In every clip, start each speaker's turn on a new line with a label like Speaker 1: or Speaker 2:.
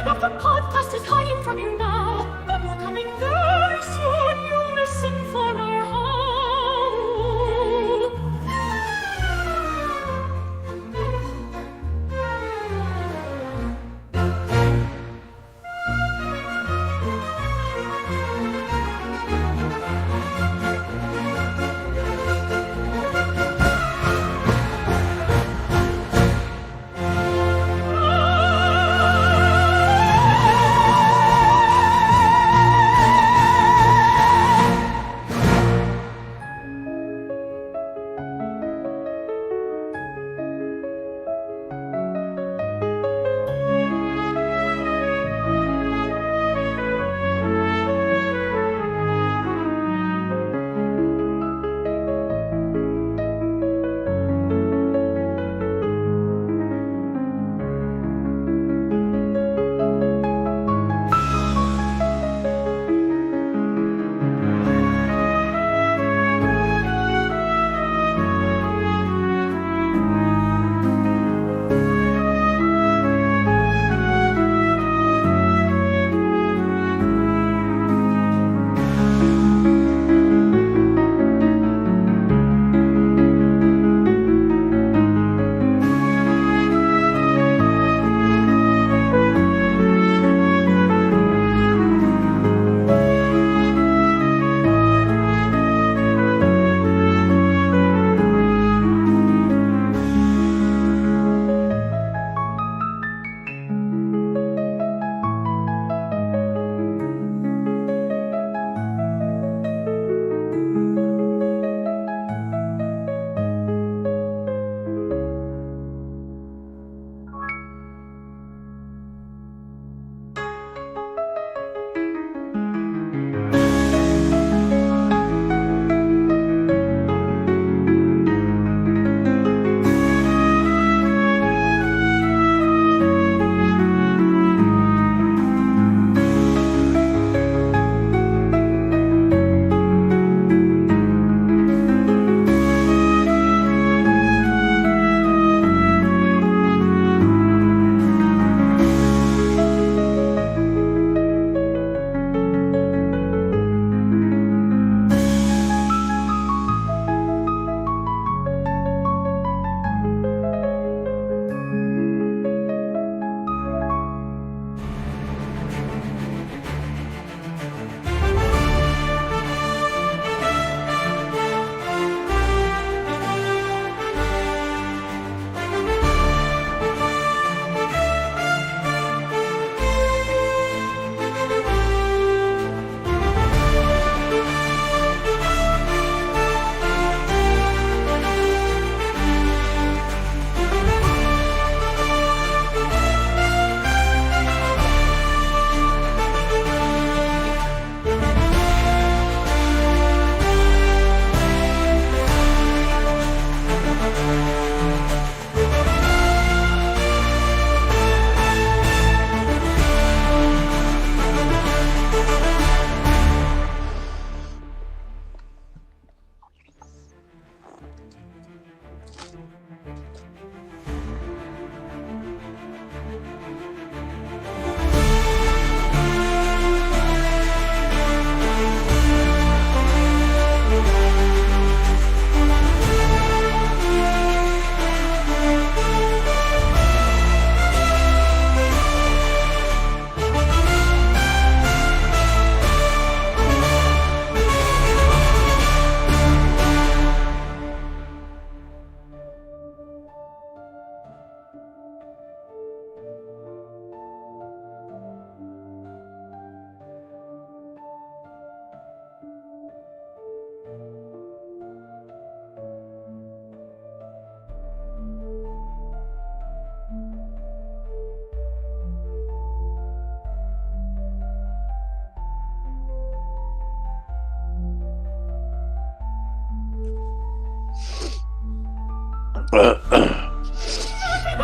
Speaker 1: If the podcast is hiding from you now, but we're coming very soon. You listen for our howl.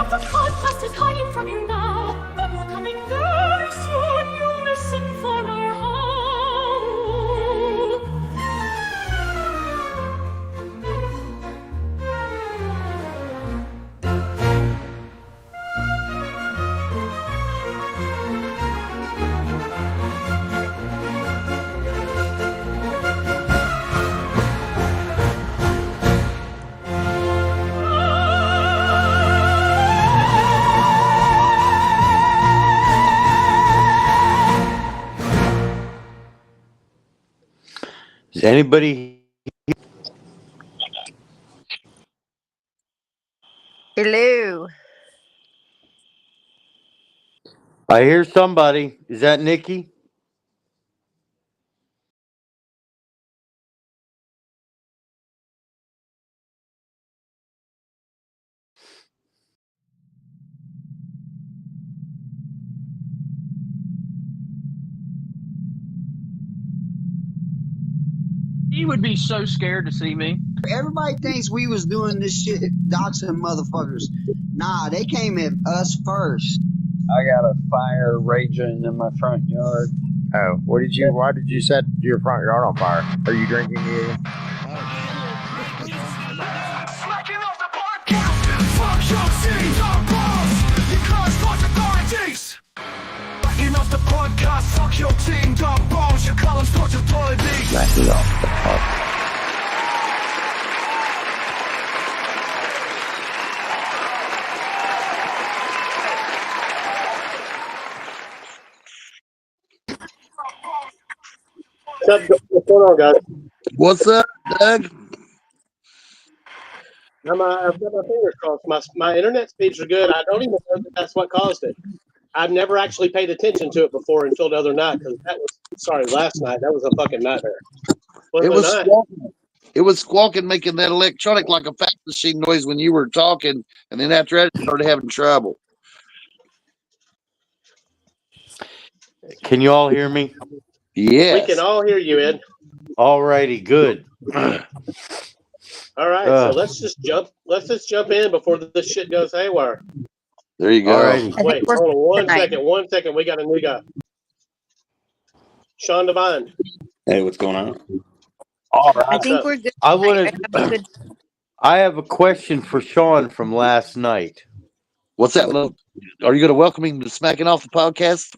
Speaker 2: If the podcast is hiding from you now, but we're coming very soon. You listen for our howl.
Speaker 3: Is anybody?
Speaker 4: Hello.
Speaker 3: I hear somebody. Is that Nikki?
Speaker 5: He would be so scared to see me.
Speaker 6: Everybody thinks we was doing this shit, doxing motherfuckers. Nah, they came at us first.
Speaker 7: I got a fire raging in my front yard.
Speaker 8: Oh, why did you set your front yard on fire? Are you drinking again?
Speaker 2: Smacking off the podcast. Fuck your seeds on balls. You can't force authorities. Smacking off the podcast. Fuck your team, dog balls. You call them sports authorities.
Speaker 8: Smacking off the podcast.
Speaker 9: What's going on, guys?
Speaker 8: What's up, Doug?
Speaker 9: I've got my fingers crossed. My internet speeds are good. I don't even know that that's what caused it. I've never actually paid attention to it before until the other night because last night. That was a fucking nightmare.
Speaker 8: It was squawking. It was squawking, making that electronic like a fax machine noise when you were talking, and then after that, it started having trouble.
Speaker 3: Can you all hear me?
Speaker 8: Yes.
Speaker 9: We can all hear you, Ed.
Speaker 3: All righty, good.
Speaker 9: All right, so let's just jump in before this shit goes haywire.
Speaker 8: There you go.
Speaker 3: All righty.
Speaker 9: Wait, hold on one second. We got a new guy. Sean Devine.
Speaker 10: Hey, what's going on?
Speaker 8: All right.
Speaker 4: I think we're good.
Speaker 3: I want to. I have a question for Sean from last night.
Speaker 8: What's that? Are you going to welcome him to Smacking Off the podcast,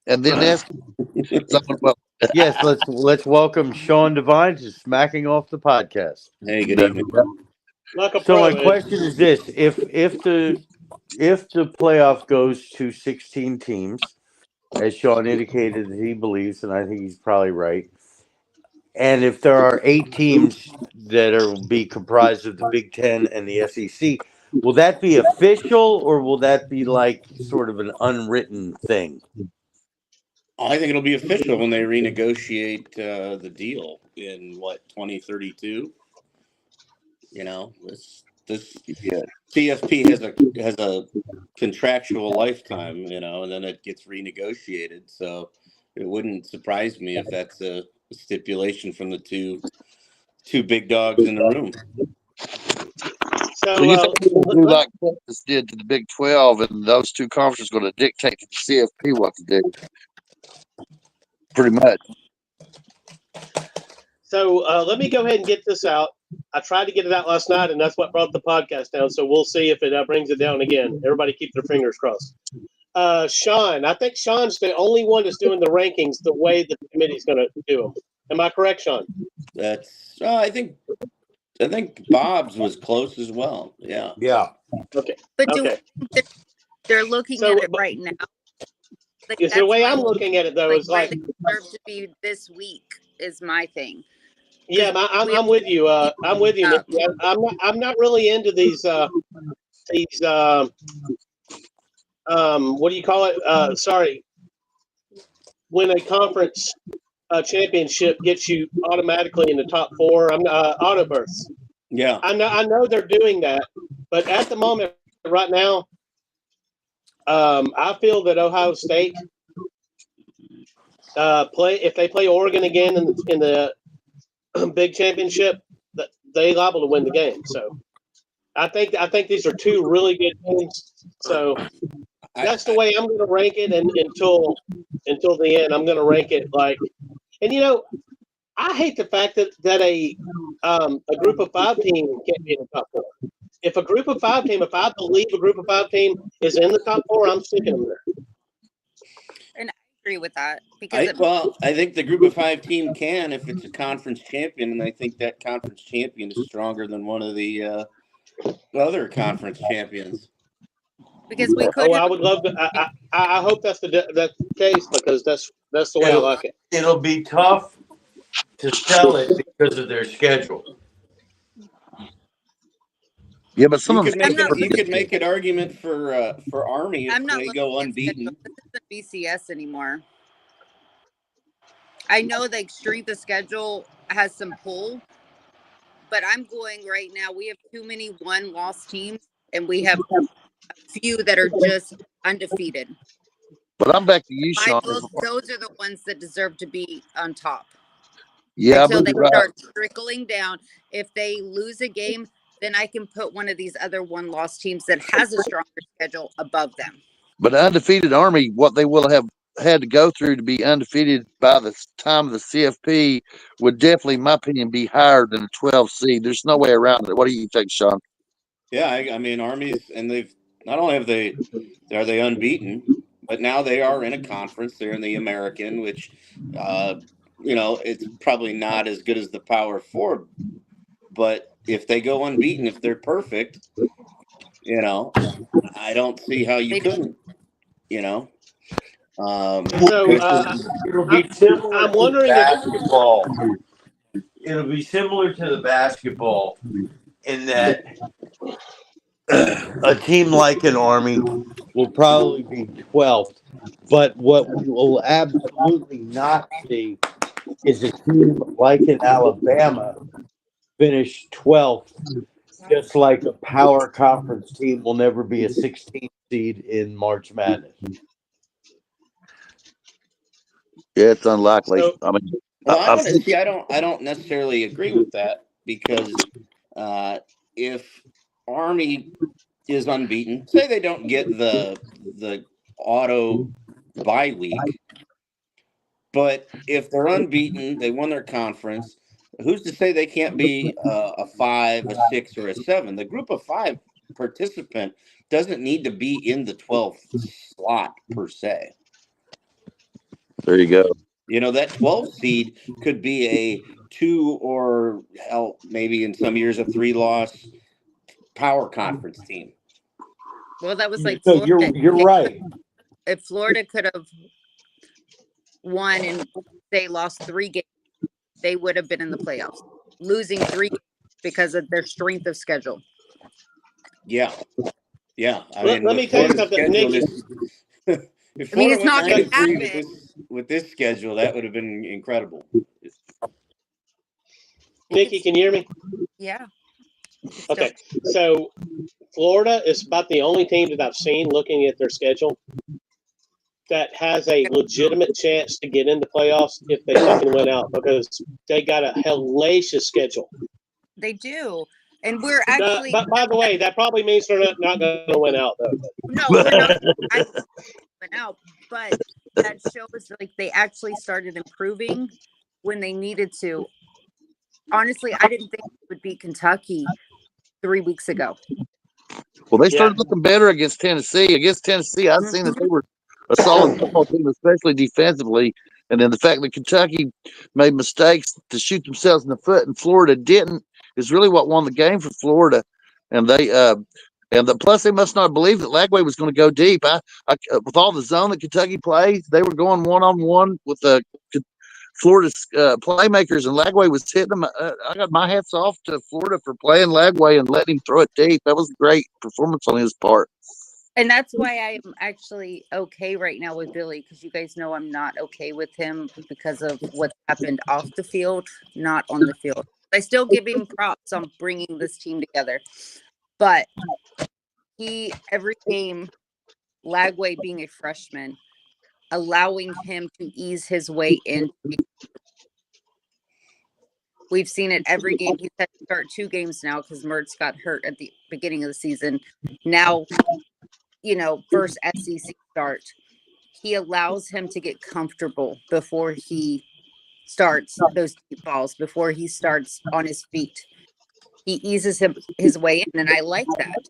Speaker 8: and then ask?
Speaker 3: Yes, let's welcome Sean Devine to Smacking Off the podcast.
Speaker 10: Hey, good evening.
Speaker 3: So my question is this: if the playoff goes to 16 teams, as Sean indicated that he believes, and I think he's probably right, and if there are 8 teams that will be comprised of the Big Ten and the SEC, will that be official or will that be like sort of an unwritten thing?
Speaker 10: I think it'll be official when they renegotiate the deal in 2032. You know, this CFP has a contractual lifetime, you know, and then it gets renegotiated. So it wouldn't surprise me if that's a stipulation from the two big dogs in the room.
Speaker 8: So you think they'll do like Texas did to the Big 12, and those two conferences are going to dictate to the CFP what to do? Pretty much.
Speaker 9: So let me go ahead and get this out. I tried to get it out last night, and that's what brought the podcast down. So we'll see if it brings it down again. Everybody keep their fingers crossed. Sean, I think Sean's the only one that's doing the rankings the way the committee's going to do them. Am I correct, Sean?
Speaker 10: That's I think Bob's was close as well. Yeah.
Speaker 3: Yeah.
Speaker 9: Okay.
Speaker 4: But
Speaker 9: okay.
Speaker 4: They're looking at it right now. Like,
Speaker 9: the way I'm looking at it, though, is like
Speaker 4: they deserve to be this week is my thing.
Speaker 9: Yeah, I'm with you. I'm with you, Nikki. I'm not really into these what do you call it? Sorry, when a conference championship gets you automatically in the top 4, I'm auto berths.
Speaker 10: Yeah,
Speaker 9: I know they're doing that, but at the moment, right now, I feel that Ohio State if they play Oregon again in the big championship, they liable to win the game. So I think these are 2 really good teams. So that's the way I'm going to rank it, and until the end, I'm going to rank it like. And you know, I hate the fact that a group of 5 team can't be in the top 4. If a group of 5 team, if I believe a group of 5 team is in the top 4, I'm sticking them there.
Speaker 4: And I agree with that because
Speaker 10: I think the group of 5 team can if it's a conference champion, and I think that conference champion is stronger than one of the other conference champions.
Speaker 4: Because we could.
Speaker 9: I would love to. I hope that's the case because that's the way I like it.
Speaker 3: It'll be tough to sell it because of their schedule.
Speaker 8: Yeah, but some
Speaker 10: You
Speaker 8: of
Speaker 10: could
Speaker 8: them.
Speaker 4: I'm
Speaker 10: make
Speaker 4: not
Speaker 10: it. You
Speaker 4: looking.
Speaker 10: could make an argument for Army if
Speaker 4: I'm not
Speaker 10: they
Speaker 4: looking
Speaker 10: go
Speaker 4: at schedule.
Speaker 10: unbeaten.
Speaker 4: This isn't BCS anymore. I know like strength of schedule has some pull, but I'm going right now. We have too many one-loss teams, and we have a few that are just undefeated.
Speaker 8: But I'm back to you, Sean.
Speaker 4: Those are the ones that deserve to be on top.
Speaker 8: Yeah,
Speaker 4: Until
Speaker 8: but
Speaker 4: they
Speaker 8: you're right.
Speaker 4: start trickling down. If they lose a game, then I can put one of these other one-loss teams that has a stronger schedule above them.
Speaker 8: But undefeated Army, what they will have had to go through to be undefeated by the time of the CFP would definitely, in my opinion, be higher than a 12 seed. There's no way around it. What do you think, Sean?
Speaker 10: Yeah, I mean Army's, and they've not only are they unbeaten, but now they are in a conference. They're in the American, which it's probably not as good as the Power Four, but if they go unbeaten, if they're perfect, I don't see how you couldn't.
Speaker 9: So
Speaker 3: It'll be similar
Speaker 9: I'm
Speaker 3: to
Speaker 9: wondering if
Speaker 3: basketball. It'll be similar to the basketball in that a team like an Army will probably be 12th. But what we will absolutely not see is a team like in Alabama finish 12th, just like a power conference team will never be a 16th seed in March Madness.
Speaker 8: Yeah, it's unlikely.
Speaker 9: So-
Speaker 8: I mean,
Speaker 10: Well, I don't necessarily agree with that because if Army is unbeaten, say they don't get the auto bye week, but if they're unbeaten, they won their conference. Who's to say they can't be a 5, a 6, or a 7? The group of 5 participant doesn't need to be in the 12th slot per se.
Speaker 8: there you go.
Speaker 10: That 12 seed could be a 2 or hell, maybe in some years a 3-loss power conference team.
Speaker 4: Well, that was like
Speaker 3: So
Speaker 4: Florida.
Speaker 3: you're right.
Speaker 4: If Florida could have won and they lost 3 games, they would have been in the playoffs. Losing 3 games because of their strength of schedule.
Speaker 10: Yeah.
Speaker 9: Let me tell you something, Nikki.
Speaker 10: If Florida
Speaker 4: it's not
Speaker 10: went
Speaker 4: going to
Speaker 10: 9-3
Speaker 4: happen.
Speaker 10: with this schedule, that would have been incredible.
Speaker 9: Nikki, can you hear me?
Speaker 4: Yeah.
Speaker 9: Okay. So Florida is about the only team that I've seen looking at their schedule that has a legitimate chance to get into playoffs if they fucking win out, because they got a hellacious schedule.
Speaker 4: They do. And we're actually.
Speaker 9: But by the way, that probably means they're not going to win out, though.
Speaker 4: No, we're not. I went out, but that shows like they actually started improving when they needed to. Honestly, I didn't think it would beat Kentucky 3 weeks ago.
Speaker 8: Well, they started looking better against Tennessee. Against Tennessee, I've seen that they were a solid football team, especially defensively. And then the fact that Kentucky made mistakes to shoot themselves in the foot and Florida didn't is really what won the game for Florida. And plus they must not believe that Lagway was going to go deep. With all the zone that Kentucky plays, they were going 1-on-1 with the Florida's playmakers, and Lagway was hitting them. I got my hats off to Florida for playing Lagway and letting him throw it deep. That was a great performance on his part.
Speaker 4: And that's why I'm actually okay right now with Billy, because you guys know I'm not okay with him because of what happened off the field, not on the field. I still give him props on bringing this team together. But every game, Lagway being a freshman, allowing him to ease his way in. We've seen it every game. He's had to start 2 games now because Mertz got hurt at the beginning of the season. Now, first SEC start. He allows him to get comfortable before he starts those deep balls, before he starts on his feet. He eases his way in, and I like that.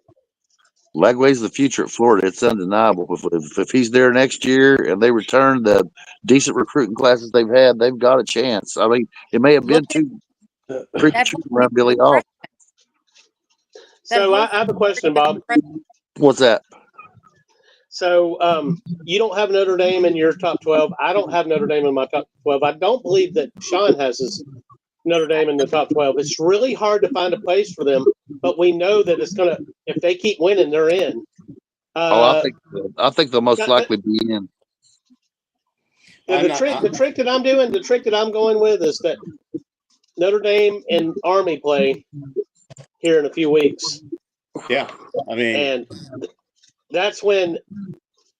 Speaker 8: Lagway's the future at Florida. It's undeniable. If he's there next year and they return the decent recruiting classes they've had, they've got a chance. I mean, it may have been too premature to run Billy off.
Speaker 9: So I have a question, Bob.
Speaker 8: What's that?
Speaker 9: So you don't have Notre Dame in your top 12. I don't have Notre Dame in my top 12. I don't believe that Sean has his Notre Dame in the top 12. It's really hard to find a place for them, but we know that it's going to, if they keep winning, they're in.
Speaker 8: I think they'll most likely be in.
Speaker 9: The trick that I'm doing, the trick that I'm going with is that Notre Dame and Army play here in a few weeks.
Speaker 10: Yeah, I mean,
Speaker 9: and that's when,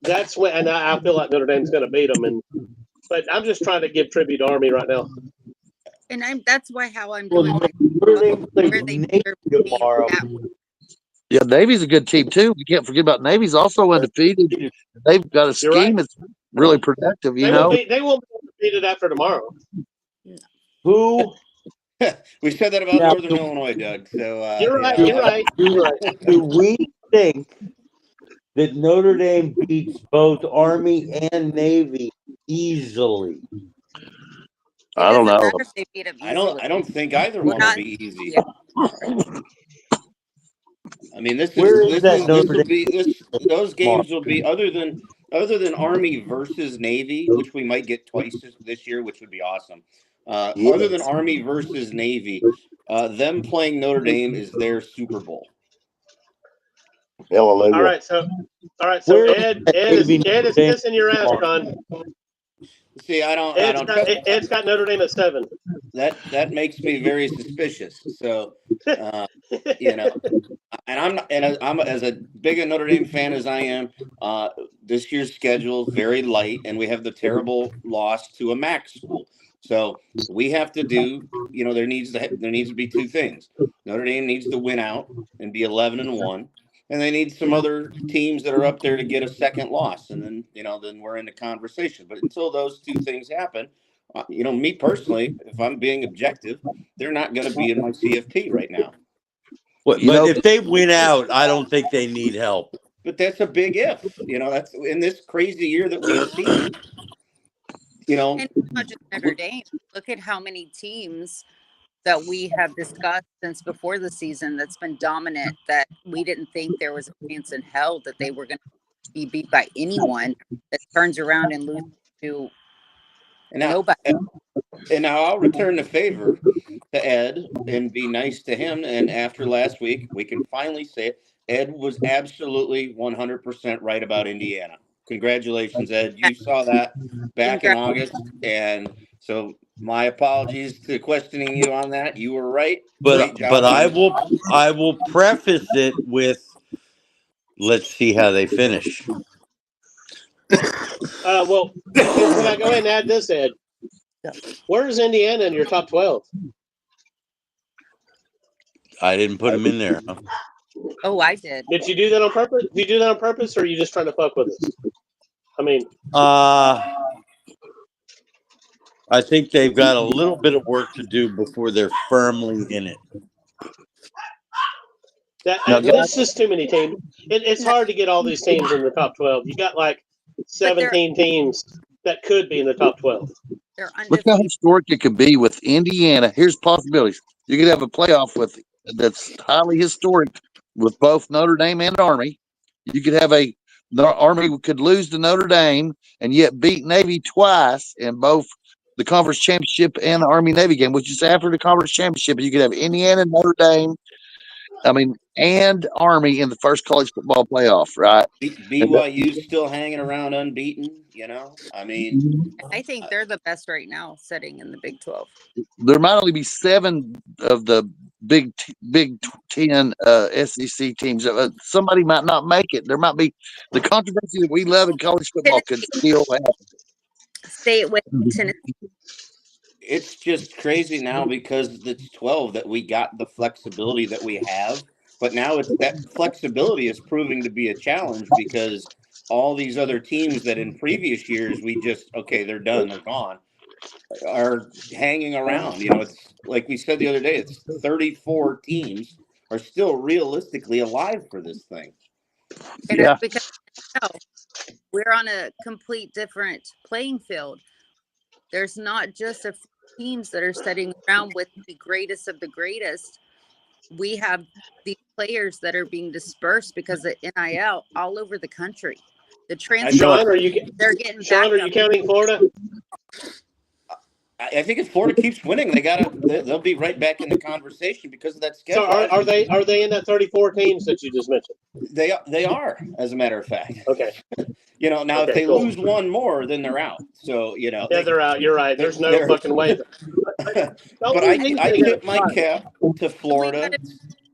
Speaker 9: and I feel like Notre Dame's going to beat them. But I'm just trying to give tribute to Army right now.
Speaker 4: And that's how I'm
Speaker 3: Well,
Speaker 4: doing my
Speaker 3: Notre Dame plays
Speaker 4: where they
Speaker 3: Navy tomorrow.
Speaker 8: Yeah, Navy's a good team too. You can't forget about Navy's also undefeated. They've got a scheme that's really productive.
Speaker 9: They will be undefeated after tomorrow.
Speaker 3: Who?
Speaker 10: We said that about Northern Illinois, Doug. So
Speaker 9: you're right.
Speaker 3: Do we think that Notre Dame beats both Army and Navy easily?
Speaker 8: I don't know.
Speaker 4: If they beat them easily.
Speaker 10: I don't think either one will be easy.
Speaker 4: Yeah.
Speaker 10: I mean, those games will be other than Army versus Navy, which we might get twice this year, which would be awesome. Other than Army versus Navy, them playing Notre Dame is their Super Bowl.
Speaker 8: Hallelujah.
Speaker 9: All right, so Ed is kissing your ass, John.
Speaker 10: See, I don't
Speaker 9: Ed's got Notre Dame at 7.
Speaker 10: That makes me very suspicious. So, and I'm as a big a Notre Dame fan as I am. This year's schedule is very light, and we have the terrible loss to a MAC school. So we have to do. There needs to be two things. Notre Dame needs to win out and be 11-1. And they need some other teams that are up there to get a second loss, and then then we're in the conversation. But until those two things happen, me personally, if I'm being objective, they're not going to be in my CFP right now.
Speaker 3: But if they win out, I don't think they need help.
Speaker 10: But that's a big if. That's in this crazy year that we've seen.
Speaker 4: And it's not just Notre Dame. Look at how many teams that we have discussed since before the season that's been dominant, that we didn't think there was a chance in hell that they were going to be beat by anyone, that turns around and loses to nobody.
Speaker 10: And now I'll return the favor to Ed and be nice to him. And after last week, we can finally say it. Ed was absolutely 100% right about Indiana. Congratulations, Ed. You saw that back in August. And so my apologies to questioning you on that. You were right.
Speaker 3: But I will preface it with, let's see how they finish.
Speaker 9: Well, can I go ahead and add this, Ed? Where is Indiana in your top 12?
Speaker 3: I didn't put them in there. Huh?
Speaker 4: Oh, I did.
Speaker 9: Did you do that on purpose? Did you do that on purpose, or are you just trying to fuck with us? I mean,
Speaker 3: I think they've got a little bit of work to do before they're firmly in it.
Speaker 9: There's just too many teams. It's hard to get all these teams in the top 12. You got like 17 teams that could be in the top 12.
Speaker 8: Look how historic it could be with Indiana. Here's possibilities. You could have a playoff that's highly historic with both Notre Dame and Army. You could have the Army could lose to Notre Dame and yet beat Navy twice in both the conference championship and the Army Navy game, which is after the conference championship. You could have Indiana and Notre Dame, and Army in the first college football playoff, right?
Speaker 10: BYU's still hanging around unbeaten,
Speaker 4: I think they're the best right now, sitting in the Big 12.
Speaker 8: There might only be 7 of the Big 10 SEC teams. Somebody might not make it. There might be the controversy that we love in college football could still happen.
Speaker 4: Stay away from Tennessee.
Speaker 10: It's just crazy now because it's 12 that we got the flexibility that we have. But now that flexibility is proving to be a challenge because all these other teams that in previous years we just, they're done, they're gone, are hanging around. It's like we said the other day, it's 34 teams are still realistically alive for this thing.
Speaker 4: And it's because we're on a complete different playing field. There's not just a few teams that are sitting around with the greatest of the greatest. We have these players that are being dispersed because of NIL all over the country. The
Speaker 10: I
Speaker 4: transfer,
Speaker 9: Sean, are you
Speaker 4: they're getting
Speaker 9: Sean?
Speaker 4: back
Speaker 9: Are you
Speaker 4: up.
Speaker 9: counting Florida?
Speaker 10: I think if Florida keeps winning, they'll be right back in the conversation because of that
Speaker 9: So
Speaker 10: schedule.
Speaker 9: are they in that 34 teams that you just mentioned?
Speaker 10: They are, as a matter of fact.
Speaker 9: Okay.
Speaker 10: Now if
Speaker 9: Okay,
Speaker 10: they
Speaker 9: cool.
Speaker 10: lose one more, then they're out. So
Speaker 9: Yeah, they're out. You're right. There's no
Speaker 10: they're-
Speaker 9: fucking way.
Speaker 10: But I tip my cap to Florida.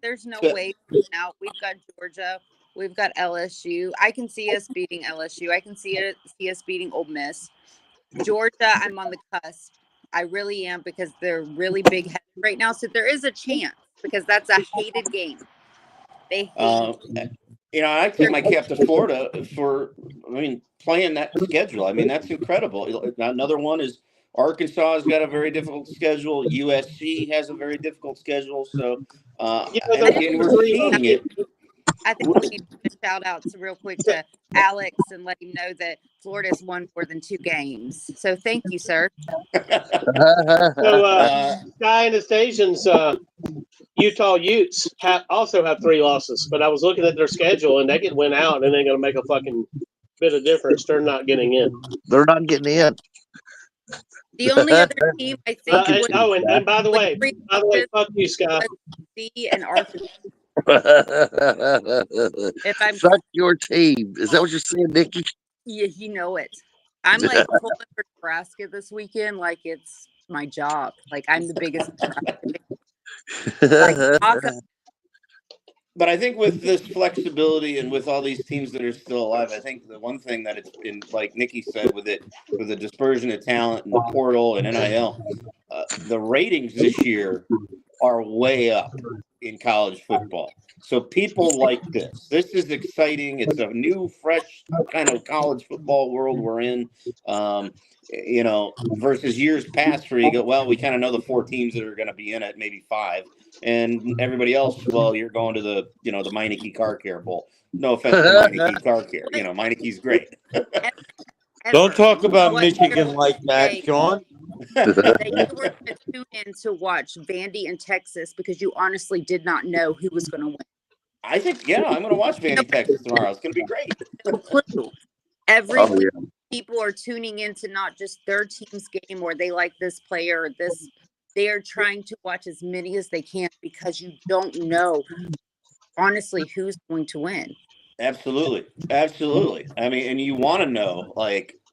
Speaker 4: There's no
Speaker 10: to-
Speaker 4: way now. We've got Georgia. We've got LSU. I can see us beating LSU. I can see us beating Ole Miss. Georgia, I'm on the cusp. I really am because they're really big headed right now. So there is a chance because that's a hated game. They hate.
Speaker 10: I tip my cap to Florida for, playing that schedule. That's incredible. Another one is Arkansas has got a very difficult schedule. USC has a very difficult schedule. So, and we're seeing it.
Speaker 4: I think we need to shout out real quick to Alex and let him know that Florida's won more than 2 games. So thank you, sir.
Speaker 9: So Sky Anastasians, Utah Utes also have 3 losses, but I was looking at their schedule and they could win out and they're going to make a fucking bit of difference. They're not getting in.
Speaker 8: They're not getting in.
Speaker 4: The only other team I think
Speaker 9: and by the way, fuck you, Sky.
Speaker 4: And Arkansas. If I'm
Speaker 8: Fuck your team. Is that what you're saying, Nikki?
Speaker 4: Yeah, you know it. I'm like pulling for Nebraska this weekend like it's my job. Like I'm the biggest. Awesome.
Speaker 10: But I think with this flexibility and with all these teams that are still alive, I think the one thing that it's been, like Nikki said, with the dispersion of talent and the portal and NIL, the ratings this year are way up in college football. So people like this. This is exciting. It's a new, fresh kind of college football world we're in. Versus years past where you go, well, we kind of know the 4 teams that are going to be in it, maybe 5, and everybody else, well, you're going to the Meineke Car Care Bowl. No offense to Meineke Car Care, Meineke's great.
Speaker 3: Don't talk about Michigan like that, Sean.
Speaker 4: That you were going to tune in to watch Vandy and Texas because you honestly did not know who was going to win.
Speaker 10: I think, I'm going to watch Vandy, Texas tomorrow. It's going to be great.
Speaker 4: No clue. Every week, people are tuning into not just their team's game or they like this player or this. They are trying to watch as many as they can because you don't know, honestly, who's going to win.
Speaker 10: Absolutely. And you want to know,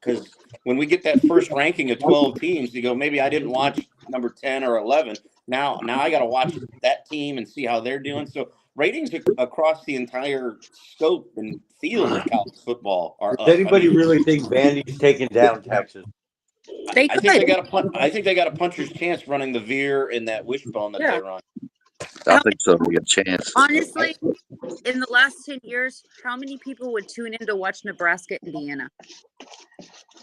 Speaker 10: because when we get that first ranking of 12 teams, you go, maybe I didn't watch number 10 or 11. Now I got to watch that team and see how they're doing. So ratings across the entire scope and field of college football are up.
Speaker 3: Does anybody really think Vandy's taking down Texas?
Speaker 10: I think they got a puncher's chance running the veer in that wishbone that they run.
Speaker 8: I think so. We got a chance.
Speaker 4: Honestly, in the last 10 years, how many people would tune in to watch Nebraska, Indiana?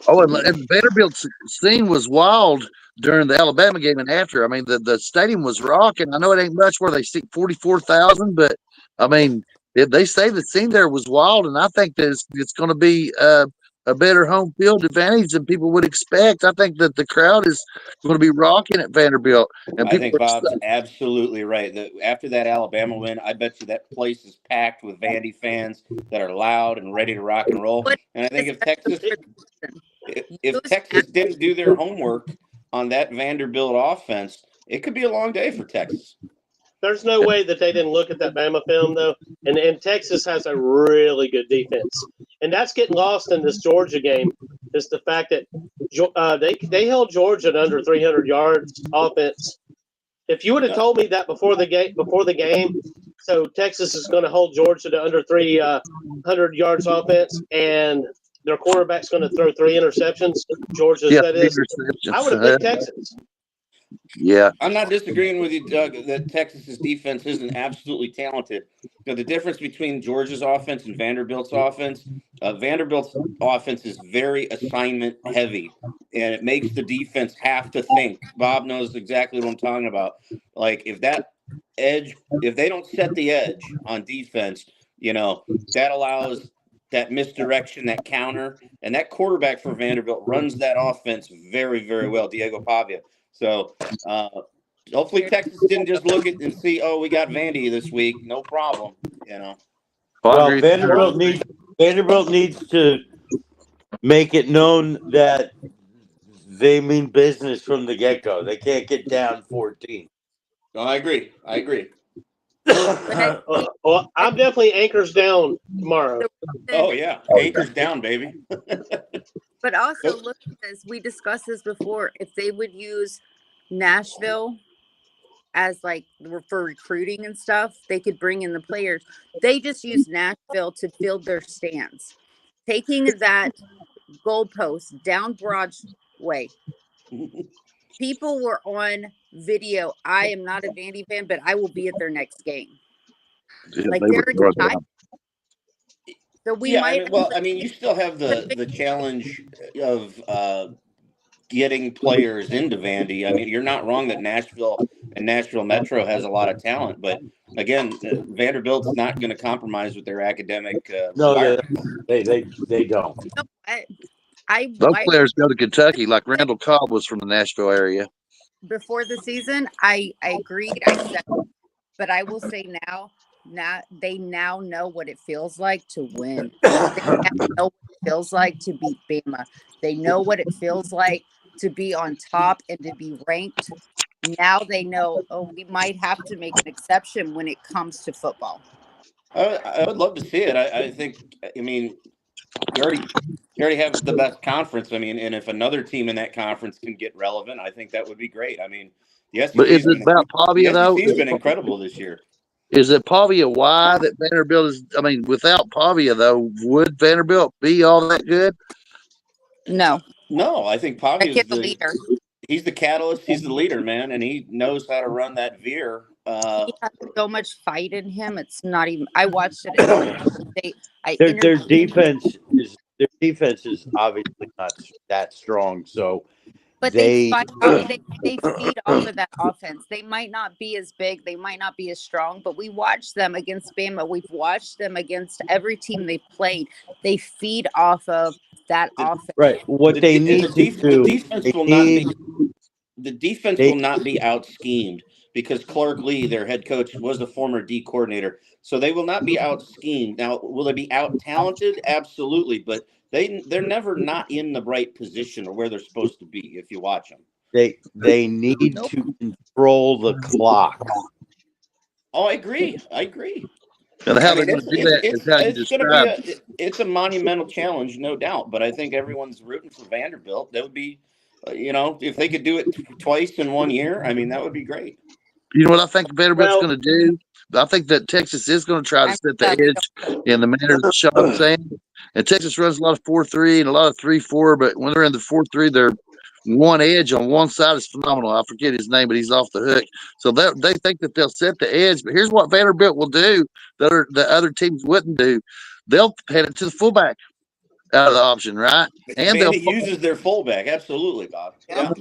Speaker 8: Oh, and Vanderbilt's scene was wild during the Alabama game and after. The stadium was rocking. I know it ain't much where they see 44,000, but they say the scene there was wild, and I think that it's going to be a better home field advantage than people would expect. I think that the crowd is going to be rocking at Vanderbilt. And
Speaker 10: I think Bob's absolutely right. After that Alabama win, I bet you that place is packed with Vandy fans that are loud and ready to rock and roll. And I think if Texas didn't do their homework on that Vanderbilt offense, it could be a long day for Texas.
Speaker 9: There's no way that they didn't look at that Bama film, though. And Texas has a really good defense. And that's getting lost in this Georgia game, is the fact that they held Georgia at under 300 yards offense. If you would have told me that before the game, so Texas is going to hold Georgia to under 300 yards offense, and their quarterback's going to throw 3 interceptions, Georgia's that is, I would have picked Texas.
Speaker 8: Yeah,
Speaker 10: I'm not disagreeing with you, Doug, that Texas's defense isn't absolutely talented. But the difference between Georgia's offense and Vanderbilt's offense, Vanderbilt's offense is very assignment heavy, and it makes the defense have to think. Bob knows exactly what I'm talking about. Like if they don't set the edge on defense, that allows that misdirection, that counter, and that quarterback for Vanderbilt runs that offense very, very well, Diego Pavia. So hopefully Texas didn't just look at and see, oh, we got Vandy this week. No problem,
Speaker 3: Well, Vanderbilt Vanderbilt needs to make it known that they mean business from the get go. They can't get down 14.
Speaker 10: No, I agree. I agree.
Speaker 9: Well, I'm definitely anchors down tomorrow.
Speaker 10: Oh yeah, anchors down, baby.
Speaker 4: But also, look at this. We discussed this before. If they would use Nashville as like for recruiting and stuff, they could bring in the players. They just use Nashville to fill their stands, taking that goalpost down Broadway. People were on video. I am not a Vandy fan, but I will be at their next game.
Speaker 8: Yeah,
Speaker 4: Like
Speaker 8: they were
Speaker 4: they're
Speaker 8: throwing
Speaker 4: excited.
Speaker 8: down.
Speaker 4: So we
Speaker 10: Yeah,
Speaker 4: might.
Speaker 10: I mean, you still have the challenge of getting players into Vandy. I mean, you're not wrong that Nashville and Nashville Metro has a lot of talent, but again, Vanderbilt's not going to compromise with their academic
Speaker 3: No,
Speaker 10: requirements.
Speaker 3: they don't.
Speaker 4: You know what?
Speaker 8: Those
Speaker 4: I
Speaker 8: players go to Kentucky, like Randall Cobb was from the Nashville area.
Speaker 4: before the season, I agreed. I said, but I will say now they now know what it feels like to win. They now know what it feels like to beat Bama. They know what it feels like to be on top and to be ranked. Now they know, oh, we might have to make an exception when it comes to football.
Speaker 10: I would love to see it. I think. I mean, you already have the best conference. I mean, and if another team in that conference can get relevant, I think that would be great. I mean, the
Speaker 8: But is
Speaker 10: SEC's
Speaker 8: it about Pavia, though?
Speaker 10: been incredible this year.
Speaker 8: Is it Pavia why that Vanderbilt is? I mean, without Pavia, though, would Vanderbilt be all that good?
Speaker 4: No,
Speaker 10: No, I think Pavia
Speaker 4: get
Speaker 10: is
Speaker 4: the leader.
Speaker 10: he's the catalyst. He's the leader, man, and he knows how to run that veer.
Speaker 4: He has so much fight in him. It's not even. I watched it at Notre State.
Speaker 3: Their defense is obviously not that strong. So,
Speaker 4: but they fight. They feed off of that offense. They might not be as big. They might not be as strong. But we watched them against Bama. We've watched them against every team they played. They feed off of that offense.
Speaker 3: Right. What they need to do.
Speaker 10: The defense will not be. The defense will not be out schemed because Clark Lee, their head coach, was the former D coordinator. So they will not be out schemed. Now, will they be out talented? Absolutely, but they're never not in the right position or where they're supposed to be. If you watch them,
Speaker 3: They need to control the clock.
Speaker 10: Oh, I agree.
Speaker 8: And how they're going to do that is how you describe.
Speaker 10: It's a monumental challenge, no doubt. But I think everyone's rooting for Vanderbilt. That would be, if they could do it twice in 1 year, I mean, that would be great.
Speaker 8: You know what I think Vanderbilt's going to do? I think that Texas is going to try to set the edge in the manner that Sean's saying. And Texas runs a lot of 4-3 and a lot of 3-4, but when they're in the 4-3, they're one edge on one side is phenomenal. I forget his name, but he's off the hook. So they think that they'll set the edge. But here's what Vanderbilt will do that the other teams wouldn't do. They'll hand it to the fullback out of the option, right?
Speaker 10: And Vandy uses their fullback. Absolutely, Bob. Yeah.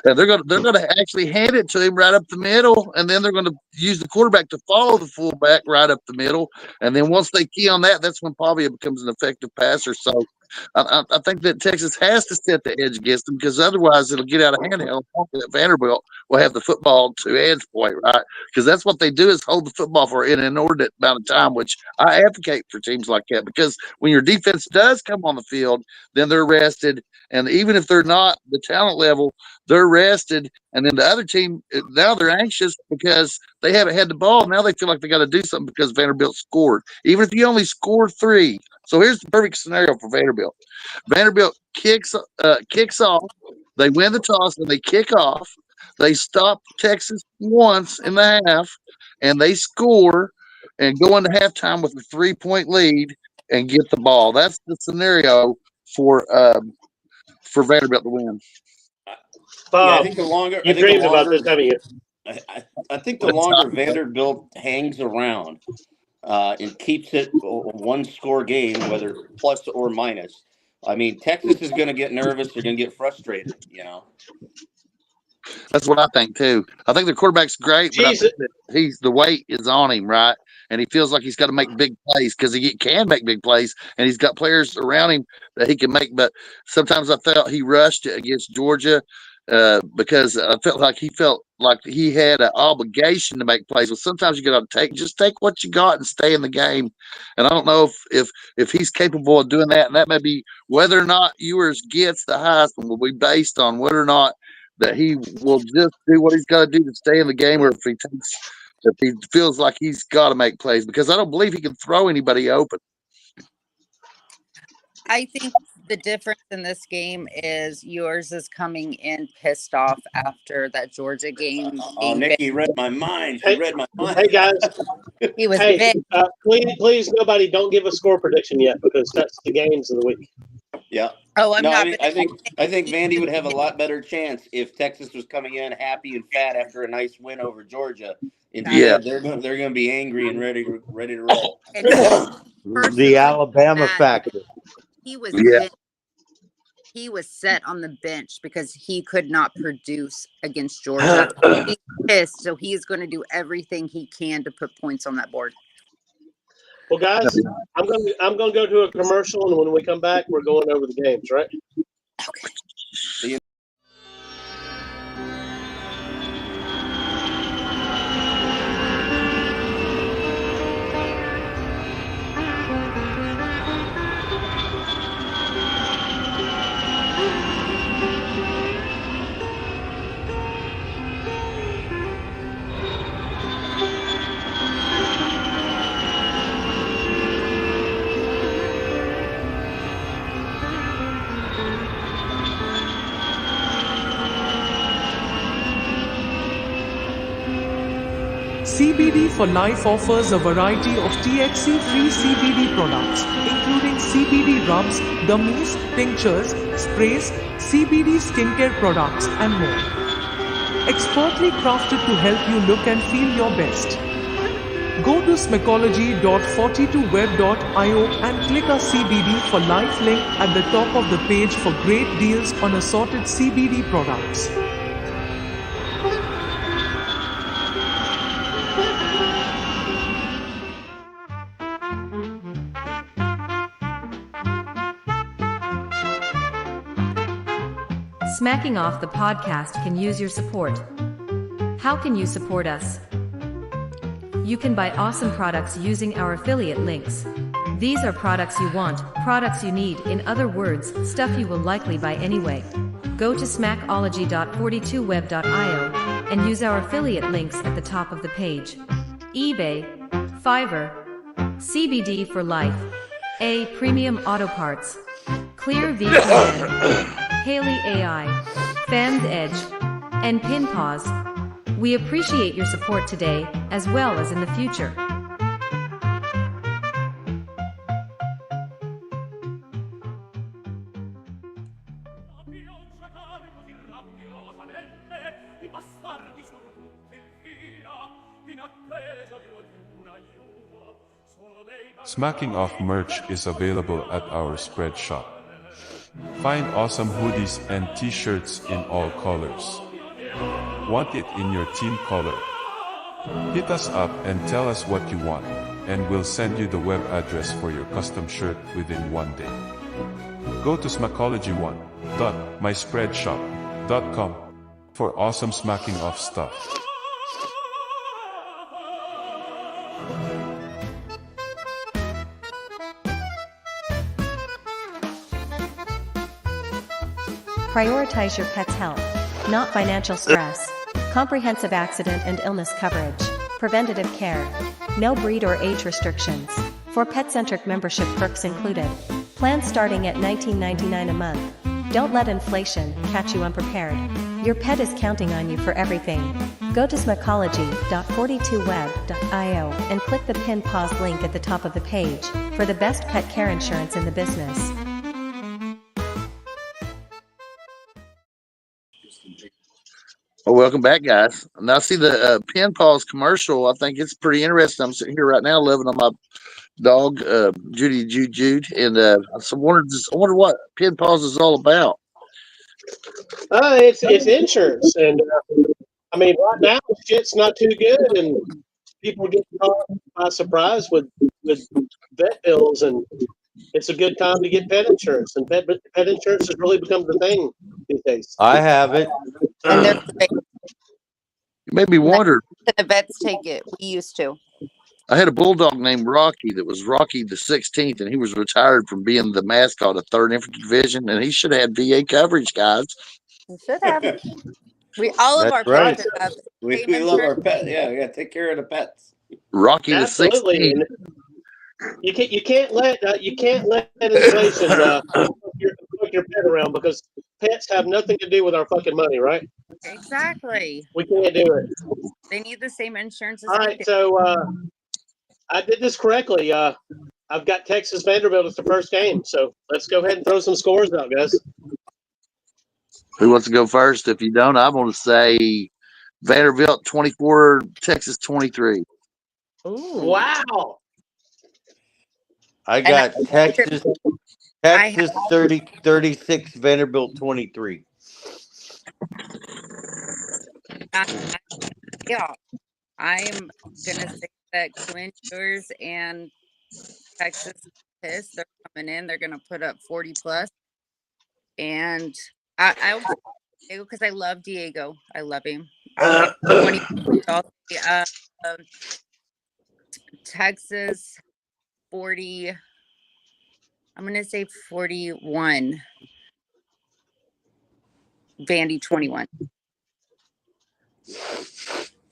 Speaker 8: And they're gonna actually hand it to him right up the middle, and then they're gonna use the quarterback to follow the fullback right up the middle. And then once they key on that, that's when Pavia becomes an effective passer. So I think that Texas has to set the edge against them because otherwise it'll get out of hand. Vanderbilt will have the football to Ed's point, right? Because that's what they do is hold the football for an inordinate amount of time, which I advocate for teams like that because when your defense does come on the field, then they're rested. And even if they're not the talent level, they're rested. And then the other team, now they're anxious because they haven't had the ball. Now they feel like they got to do something because Vanderbilt scored. Even if you only score 3. So here's the perfect scenario for Vanderbilt. Vanderbilt kicks off. They win the toss and they kick off. They stop Texas once in the half, and they score and go into halftime with a 3-point lead and get the ball. That's the scenario for Vanderbilt to win.
Speaker 9: Bob,
Speaker 10: I think the longer
Speaker 9: you dreamed about this, haven't you?
Speaker 10: I think the longer Vanderbilt hangs around and keeps it a one-score game, whether plus or minus. I mean, Texas is going to get nervous. They're going to get frustrated,
Speaker 8: That's what I think, too. I think the quarterback's great, but I think that the weight is on him, right? And he feels like he's got to make big plays because he can make big plays, and he's got players around him that he can make. But sometimes I felt he rushed against Georgia, because I felt like he had an obligation to make plays. Well, sometimes you got to take what you got and stay in the game. And I don't know if he's capable of doing that. And that may be whether or not Ewers gets the Heisman will be based on whether or not that he will just do what he's got to do to stay in the game, or if he feels like he's got to make plays, because I don't believe he can throw anybody open.
Speaker 4: I think the difference in this game is yours is coming in pissed off after that Georgia game.
Speaker 10: Oh, Nikki read my mind. She read my mind.
Speaker 9: Hey guys,
Speaker 4: He was
Speaker 9: hey,
Speaker 4: big.
Speaker 9: please, nobody, don't give a score prediction yet, because that's the games of the week.
Speaker 10: Yeah.
Speaker 4: Oh, I'm not.
Speaker 10: I think Vandy would have a lot better chance if Texas was coming in happy and fat after a nice win over Georgia. Instead, they're going to be angry and ready to roll.
Speaker 3: The Alabama factor.
Speaker 4: He was set on the bench because he could not produce against Georgia. He's pissed, so he is going to do everything he can to put points on that board.
Speaker 9: Well, guys, I'm going to go to a commercial, and when we come back, we're going over the games, right?
Speaker 4: Okay.
Speaker 10: See you.
Speaker 11: CBD for Life offers a variety of THC-free CBD products, including CBD rubs, gummies, tinctures, sprays, CBD skincare products, and more. Expertly crafted to help you look and feel your best. Go to smacology.42web.io and click our CBD for Life link at the top of the page for great deals on assorted CBD products.
Speaker 12: Smacking Off the podcast can use your support. How can you support us? You can buy awesome products using our affiliate links. These are products you want, products you need, in other words, stuff you will likely buy anyway. Go to smacology.42web.io and use our affiliate links at the top of the page. eBay, Fiverr, CBD for Life, A Premium Auto Parts, Clear VPN, Haley AI, Fans Edge, and Pinpause. We appreciate your support today, as well as in the future.
Speaker 13: Smacking Off merch is available at our spread shop. Find awesome hoodies and t-shirts in all colors. Want it in your team color? Hit us up and tell us what you want, and we'll send you the web address for your custom shirt within 1 day. Go to smacology1.myspreadshop.com for awesome Smacking Off stuff.
Speaker 12: Prioritize your pet's health, not financial stress. Comprehensive accident and illness coverage. Preventative care. No breed or age restrictions. For pet-centric membership perks included. Plans starting at $19.99 a month. Don't let inflation catch you unprepared. Your pet is counting on you for everything. Go to smacology.42web.io and click the pin pause link at the top of the page for the best pet care insurance in the business.
Speaker 8: Well, welcome back, guys. Now, see the Pin Paws commercial. I think it's pretty interesting. I'm sitting here right now, living on my dog, Jude, and I wonder what Pin Paws is all about.
Speaker 9: It's insurance, and I mean, right now shit's not too good, and people get caught by surprise with vet bills, and it's a good time to get pet insurance. And pet insurance has really become the thing these days.
Speaker 3: I have it.
Speaker 4: And they're great.
Speaker 8: You made me wonder.
Speaker 4: The vets take it. We used to.
Speaker 8: I had a bulldog named Rocky that was Rocky the 16th, and he was retired from being the mascot of 3rd Infantry Division, and he should have had VA coverage, guys.
Speaker 4: We should have. All of
Speaker 3: That's
Speaker 4: our
Speaker 3: right.
Speaker 4: pets have
Speaker 10: We
Speaker 4: same
Speaker 10: love our
Speaker 4: insurance.
Speaker 10: pet. Yeah, we gotta take care of the pets.
Speaker 8: Rocky the
Speaker 9: Absolutely.
Speaker 8: 16th.
Speaker 9: And you can't let inflation fuck your pet around, because pets have nothing to do with our fucking money, right?
Speaker 4: Exactly.
Speaker 9: We can't do it.
Speaker 4: They need the same insurance as
Speaker 9: All
Speaker 4: we
Speaker 9: right,
Speaker 4: do.
Speaker 9: so I did this correctly. I've got Texas Vanderbilt as the first game, so let's go ahead and throw some scores out, guys.
Speaker 8: Who wants to go first? If you don't, I'm going to say Vanderbilt 24, Texas 23.
Speaker 4: Ooh.
Speaker 9: Wow.
Speaker 3: I got Texas 36, Vanderbilt 23.
Speaker 4: Yeah, I'm gonna say that Quinn Ewers and Texas Piss, they're coming in. They're gonna put up 40 plus, and I will Diego because I love Diego. I love him. I'll give 20. Texas 40. I'm gonna say 41. Vandy 21.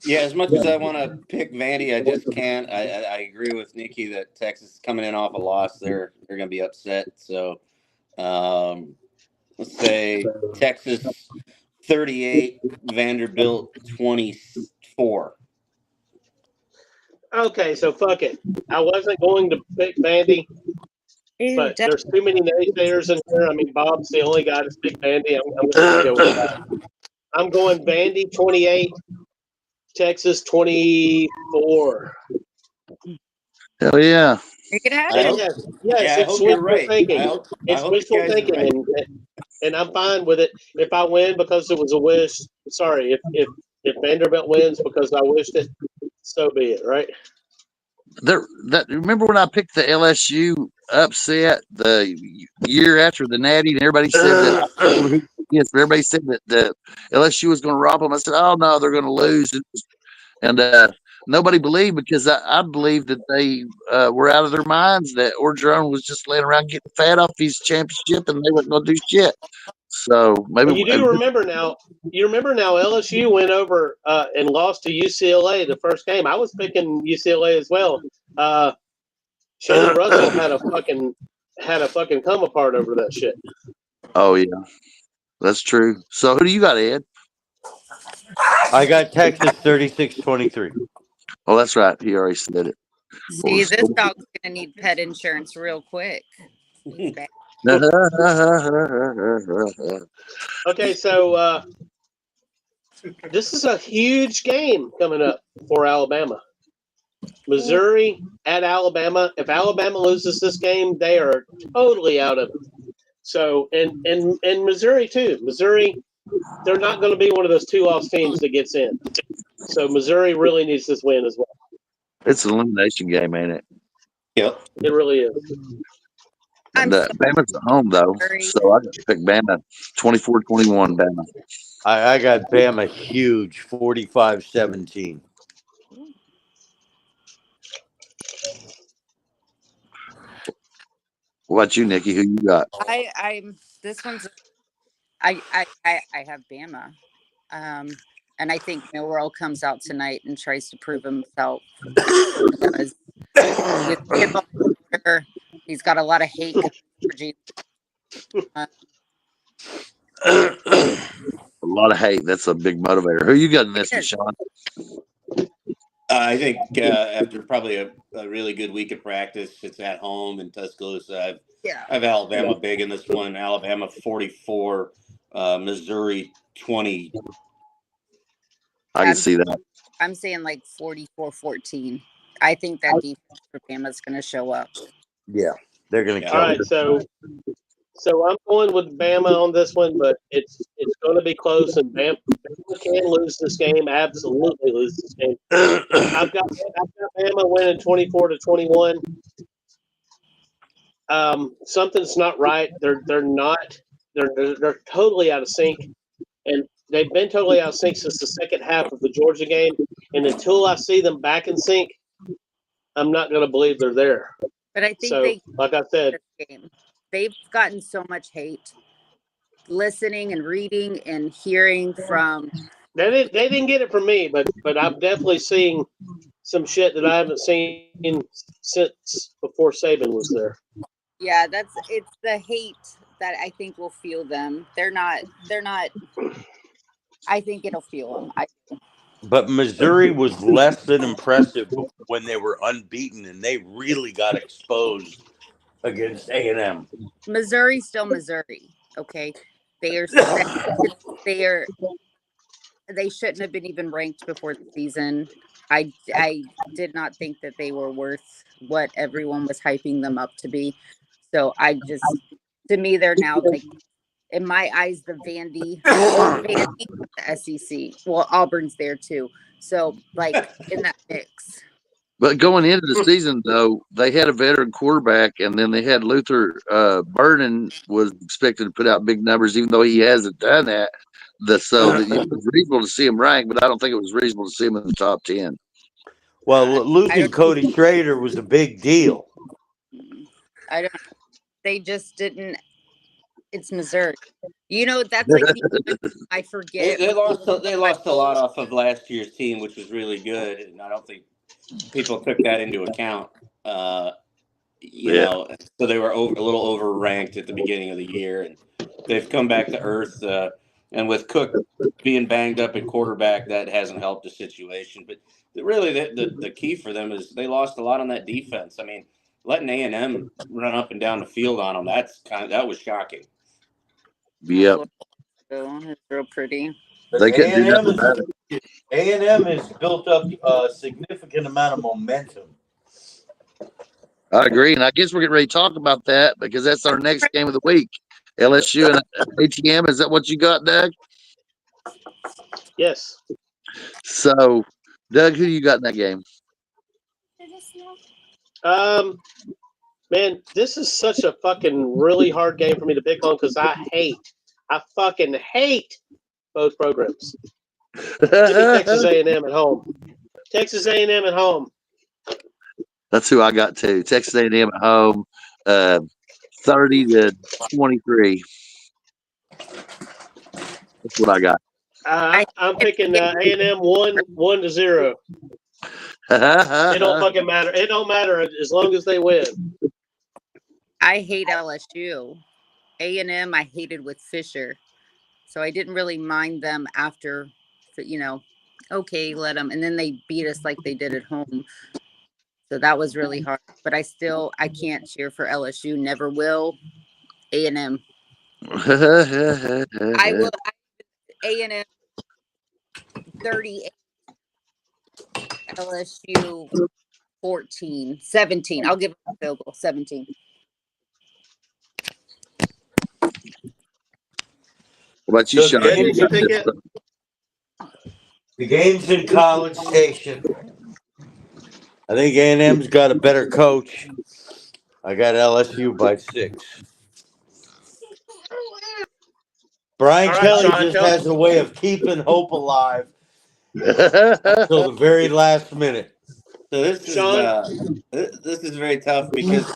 Speaker 10: Yeah, as much as I want to pick Vandy, I just can't. I agree with Nikki that Texas is coming in off a loss. They're going to be upset. So let's say Texas 38, Vanderbilt 24.
Speaker 9: Okay, so fuck it. I wasn't going to pick Vandy, but there's too many naysayers in here. I mean, Bob's the only guy to pick Vandy. I'm going to go with that. I'm going Vandy 28, Texas 24.
Speaker 8: Hell yeah.
Speaker 4: Make it happen.
Speaker 9: Yes,
Speaker 10: I
Speaker 9: it's
Speaker 10: hope you're
Speaker 9: wishful
Speaker 10: right.
Speaker 9: thinking.
Speaker 10: I hope
Speaker 9: It's
Speaker 10: you
Speaker 9: wishful
Speaker 10: guys are
Speaker 9: thinking,
Speaker 10: right.
Speaker 9: and I'm fine with it. If I win because it was a wish, sorry. If Vanderbilt wins because I wished it, so be it, right?
Speaker 8: Remember when I picked the LSU upset the year after the Natty, and everybody said that. Yes, everybody said that the LSU was going to rob them. I said, "Oh no, they're going to lose," and nobody believed, because I believed that they were out of their minds, that Orgeron was just laying around getting fat off his championship, and they weren't going to do shit. So maybe
Speaker 9: Well, you do remember now. You remember now. LSU went over and lost to UCLA the first game. I was picking UCLA as well. Shannon Russell had a fucking come apart over that shit.
Speaker 8: Oh yeah, that's true. So who do you got, Ed?
Speaker 3: I got Texas 36-23.
Speaker 8: Oh, that's right. He already said it.
Speaker 4: See, this dog's gonna need pet insurance real quick. He's bad.
Speaker 9: Okay, so this is a huge game coming up for Alabama. Missouri at Alabama. If Alabama loses this game, they are totally out of it. So, and Missouri too. Missouri, they're not going to be one of those 2-loss teams that gets in. So Missouri really needs this win as well.
Speaker 8: It's an elimination game, ain't it?
Speaker 10: Yep.
Speaker 9: It really is.
Speaker 8: And Bama's at home, though, so I got to pick Bama 24-21, Bama.
Speaker 3: I got Bama huge, 45-17.
Speaker 8: What about you, Nikki? Who you got?
Speaker 4: I'm this one's I have Bama. And I think Milroe comes out tonight and tries to prove himself. Because he's got a lot of hate for Jesus.
Speaker 8: A lot of hate. That's a big motivator. Who you got in this one, Sean?
Speaker 10: I think after probably a really good week of practice, it's at home in Tuscaloosa. I have Alabama big in this one. Alabama 44, Missouri 20.
Speaker 8: I can see that.
Speaker 4: I'm saying like 44-14. I think that defense for Bama is going to show up.
Speaker 3: Yeah, they're going to kill
Speaker 9: All right, so I'm going with Bama on this one, but it's going to be close, and Bama can lose this game. Absolutely lose this game. I've got Bama winning 24-21. Something's not right. They're not they're totally out of sync, and they've been totally out of sync since the second half of the Georgia game. And until I see them back in sync, I'm not going to believe they're there.
Speaker 4: But I think
Speaker 9: So, like I said,
Speaker 4: they've gotten so much hate, listening and reading and hearing from.
Speaker 9: they didn't get it from me, but I'm definitely seeing some shit that I haven't seen since before Saban was there.
Speaker 4: Yeah, it's the hate that I think will fuel them. They're not. I think it'll fuel them.
Speaker 3: But Missouri was less than impressive when they were unbeaten, and they really got exposed against A&M.
Speaker 4: Missouri's still Missouri. Okay, they are. They shouldn't have been even ranked before the season. I did not think that they were worth what everyone was hyping them up to be. So to me, they're now like, in my eyes, the Vandy of the SEC. Well, Auburn's there too. So like in that mix.
Speaker 8: But going into the season, though, they had a veteran quarterback, and then they had Luther Burden was expected to put out big numbers, even though he hasn't done that. So it was reasonable to see him ranked, but I don't think it was reasonable to see him in the top 10.
Speaker 3: Well, losing Cody Schrader was a big deal.
Speaker 4: I don't. They just didn't. It's Missouri. You know, that's like I forget.
Speaker 10: They lost a lot off of last year's team, which was really good, and I don't think people took that into account. You know, so they were a little overranked at the beginning of the year, and they've come back to earth. And with Cook being banged up at quarterback, that hasn't helped the situation. But really, the key for them is they lost a lot on that defense. I mean, letting A&M run up and down the field on them, that was shocking.
Speaker 8: Yep.
Speaker 4: It's real pretty.
Speaker 8: They couldn't do nothing about it.
Speaker 3: A&M has built up a significant amount of momentum.
Speaker 8: I agree, and I guess we're getting ready to talk about that because that's our next game of the week. LSU and ATM. Is that what you got, Doug?
Speaker 9: Yes.
Speaker 8: So, Doug, who you got in that game?
Speaker 9: Man, this is such a fucking really hard game for me to pick on because I fucking hate both programs. Give me Texas A&M at home. Texas A&M at home.
Speaker 8: That's who I got too. Texas A&M at home, 30-23. That's what I got.
Speaker 9: I'm picking A&M 1-0. It don't fucking matter. It don't matter as long as they win.
Speaker 4: I hate LSU. A&M I hated with Fisher. So I didn't really mind them after, okay, let them. And then they beat us like they did at home. So that was really hard. But I can't cheer for LSU. Never will. A&M. I will. A&M 38. LSU 14. 17. I'll give them a field goal. 17.
Speaker 8: What about you, Sean?
Speaker 3: The game's in College Station. I think A&M's got a better coach. I got LSU by 6. Brian Kelly just has a way of keeping hope alive until the very last minute.
Speaker 10: So this is very tough because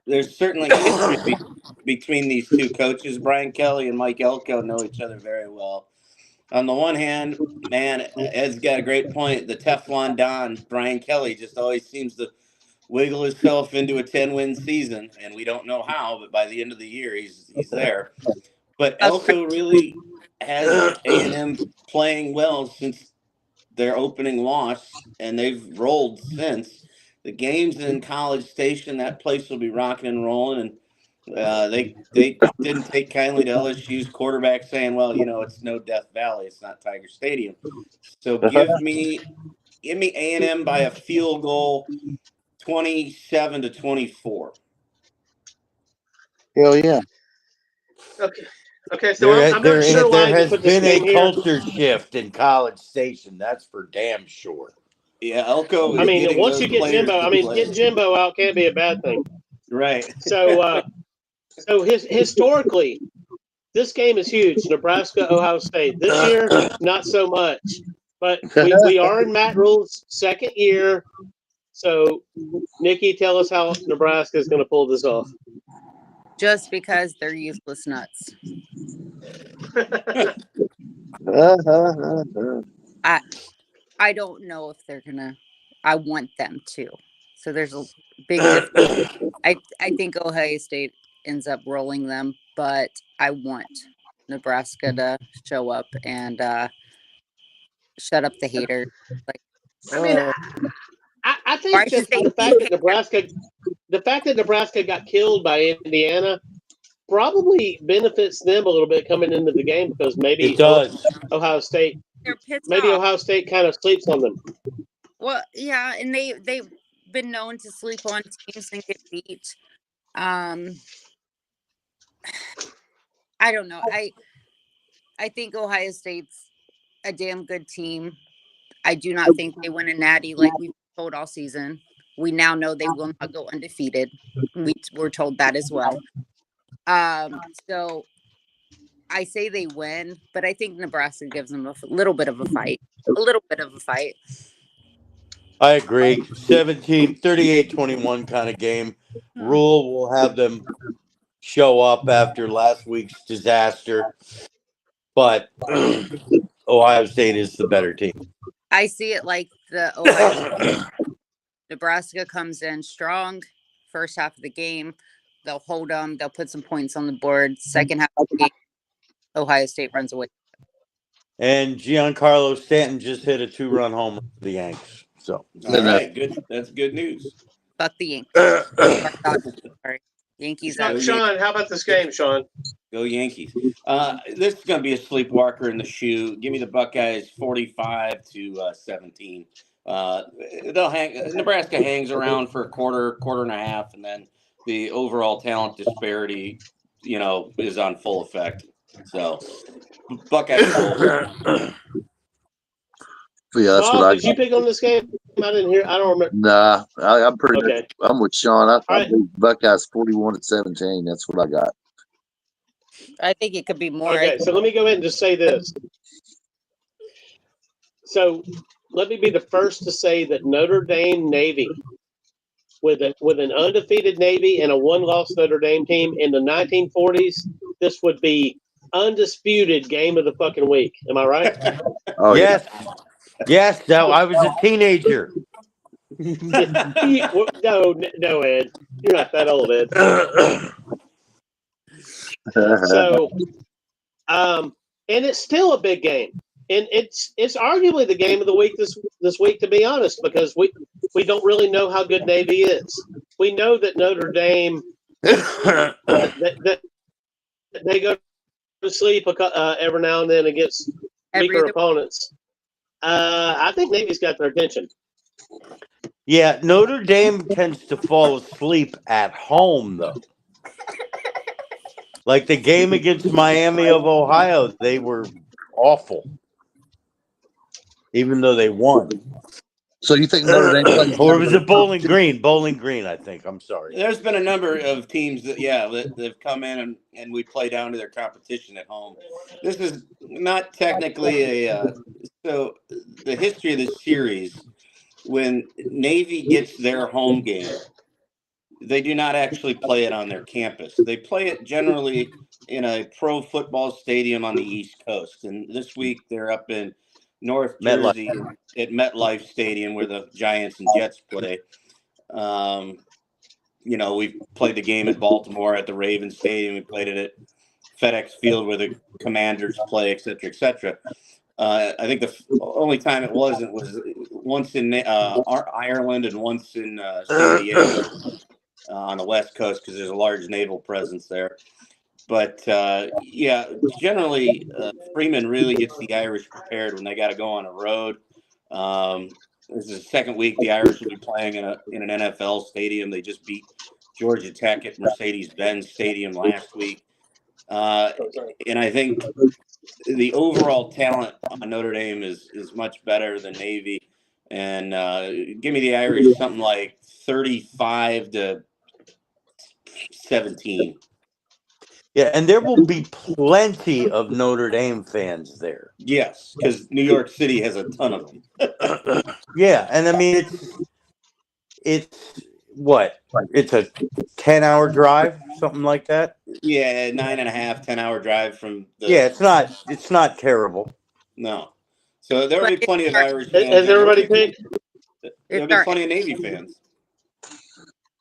Speaker 10: there's certainly history between these two coaches. Brian Kelly and Mike Elko know each other very well. On the one hand, man, Ed's got a great point. The Teflon Don, Brian Kelly, just always seems to wiggle himself into a 10-win season, and we don't know how, but by the end of the year, he's there. But Elko really has A&M playing well since their opening loss, and they've rolled since. The game's in College Station. That place will be rocking and rolling, and they didn't take kindly to LSU's quarterback saying, well, it's no Death Valley. It's not Tiger Stadium. So give me A&M by a field goal, 27-24.
Speaker 8: Hell yeah.
Speaker 9: Okay, so I'm not sure why
Speaker 3: there has been a culture shift in College Station. That's for damn sure.
Speaker 10: Yeah, Elko.
Speaker 9: I mean, once you get Jimbo, getting Jimbo out can't be a bad thing.
Speaker 10: Right.
Speaker 9: So historically, this game is huge. Nebraska, Ohio State. This year, not so much. But we are in Matt Rule's second year. So, Nikki, tell us how Nebraska is going to pull this off.
Speaker 4: Just because they're useless nuts. I don't know if they're gonna. I want them to. So there's a big difference. I think Ohio State ends up rolling them, but I want Nebraska to show up and shut up the haters. Like,
Speaker 9: I mean, I think that the fact that Nebraska got killed by Indiana probably benefits them a little bit coming into the game because maybe
Speaker 3: It does.
Speaker 9: Ohio State
Speaker 4: maybe
Speaker 9: Ohio State kind of sleeps on them.
Speaker 4: Well, yeah, and they've been known to sleep on teams and get beat. I don't know. I think Ohio State's a damn good team. I do not think they win a natty like we've told all season. We now know they will not go undefeated. We're told that as well. So I say they win, but I think Nebraska gives them a little bit of a fight. A little bit of a fight.
Speaker 3: I agree. 38-21 kind of game. Rule will have them show up after last week's disaster. But Ohio State is the better team.
Speaker 4: I see it like the Ohio Nebraska comes in strong first half of the game. They'll hold them. They'll put some points on the board. Second half of the game, Ohio State runs away.
Speaker 3: And Giancarlo Stanton just hit a 2-run homer for the Yanks. So
Speaker 10: all right, good. That's good news.
Speaker 4: Fuck the Yankees. Sorry. Yankees.
Speaker 9: Sean, how about this game, Sean?
Speaker 10: Go Yankees. This is going to be a sleepwalker in the shoe. Give me the Buckeyes 45-17. They'll hang. Nebraska hangs around for a quarter and a half, and then the overall talent disparity, is on full effect. So, Buckeyes.
Speaker 8: Yeah, that's
Speaker 9: Bob,
Speaker 8: what
Speaker 9: did you pick on this game? I didn't hear. I don't remember.
Speaker 8: Nah, I'm pretty.
Speaker 9: Okay.
Speaker 8: I'm with Sean. I think Buckeyes 41-17. That's what I got.
Speaker 4: I think it could be more.
Speaker 9: Okay, so let me go ahead and just say this. So let me be the first to say that Notre Dame Navy, with an undefeated Navy and a one-loss Notre Dame team in the 1940s, this would be undisputed game of the fucking week. Am I right?
Speaker 8: Oh
Speaker 3: yes. Yeah. Yes, no, I was a teenager.
Speaker 9: No, Ed. You're not that old, Ed. So, and it's still a big game. And it's arguably the game of the week this week, to be honest, because we don't really know how good Navy is. We know that Notre Dame that they go to sleep every now and then against weaker opponents. I think Navy's got their attention.
Speaker 3: Yeah, Notre Dame tends to fall asleep at home, though. Like the game against Miami of Ohio, they were awful, even though they won.
Speaker 8: So you think Notre Dame plays?
Speaker 3: Or was it Bowling Green? Bowling Green, I think. I'm sorry.
Speaker 10: There's been a number of teams that have come in and we play down to their competition at home. This is not technically so the history of this series, when Navy gets their home game, they do not actually play it on their campus. They play it generally in a pro football stadium on the East Coast. And this week they're up in North Jersey at MetLife Stadium where the Giants and Jets play. We played the game at Baltimore at the Ravens Stadium. We played it at FedEx Field where the Commanders play, et cetera, et cetera. I think the only time it wasn't was once in Ireland and once in San Diego on the West Coast because there's a large naval presence there. But, generally, Freeman really gets the Irish prepared when they got to go on a road. This is the second week the Irish will be playing in an NFL stadium. They just beat Georgia Tech at Mercedes-Benz Stadium last week. And I think the overall talent on Notre Dame is much better than Navy. And give me the Irish something like 35-17.
Speaker 3: Yeah, and there will be plenty of Notre Dame fans there.
Speaker 10: Yes, because New York City has a ton of them.
Speaker 3: Yeah, and I mean it's what? It's a 10-hour drive, something like that.
Speaker 10: Yeah, 9.5, 10-hour drive from the.
Speaker 3: Yeah, it's not terrible.
Speaker 10: No. So there will
Speaker 4: But
Speaker 10: be
Speaker 4: it's
Speaker 10: plenty of
Speaker 4: our,
Speaker 10: Irish fans,
Speaker 9: Has
Speaker 10: and
Speaker 9: everybody picked?
Speaker 4: it's
Speaker 10: there'll be
Speaker 4: our
Speaker 10: plenty of Navy fans.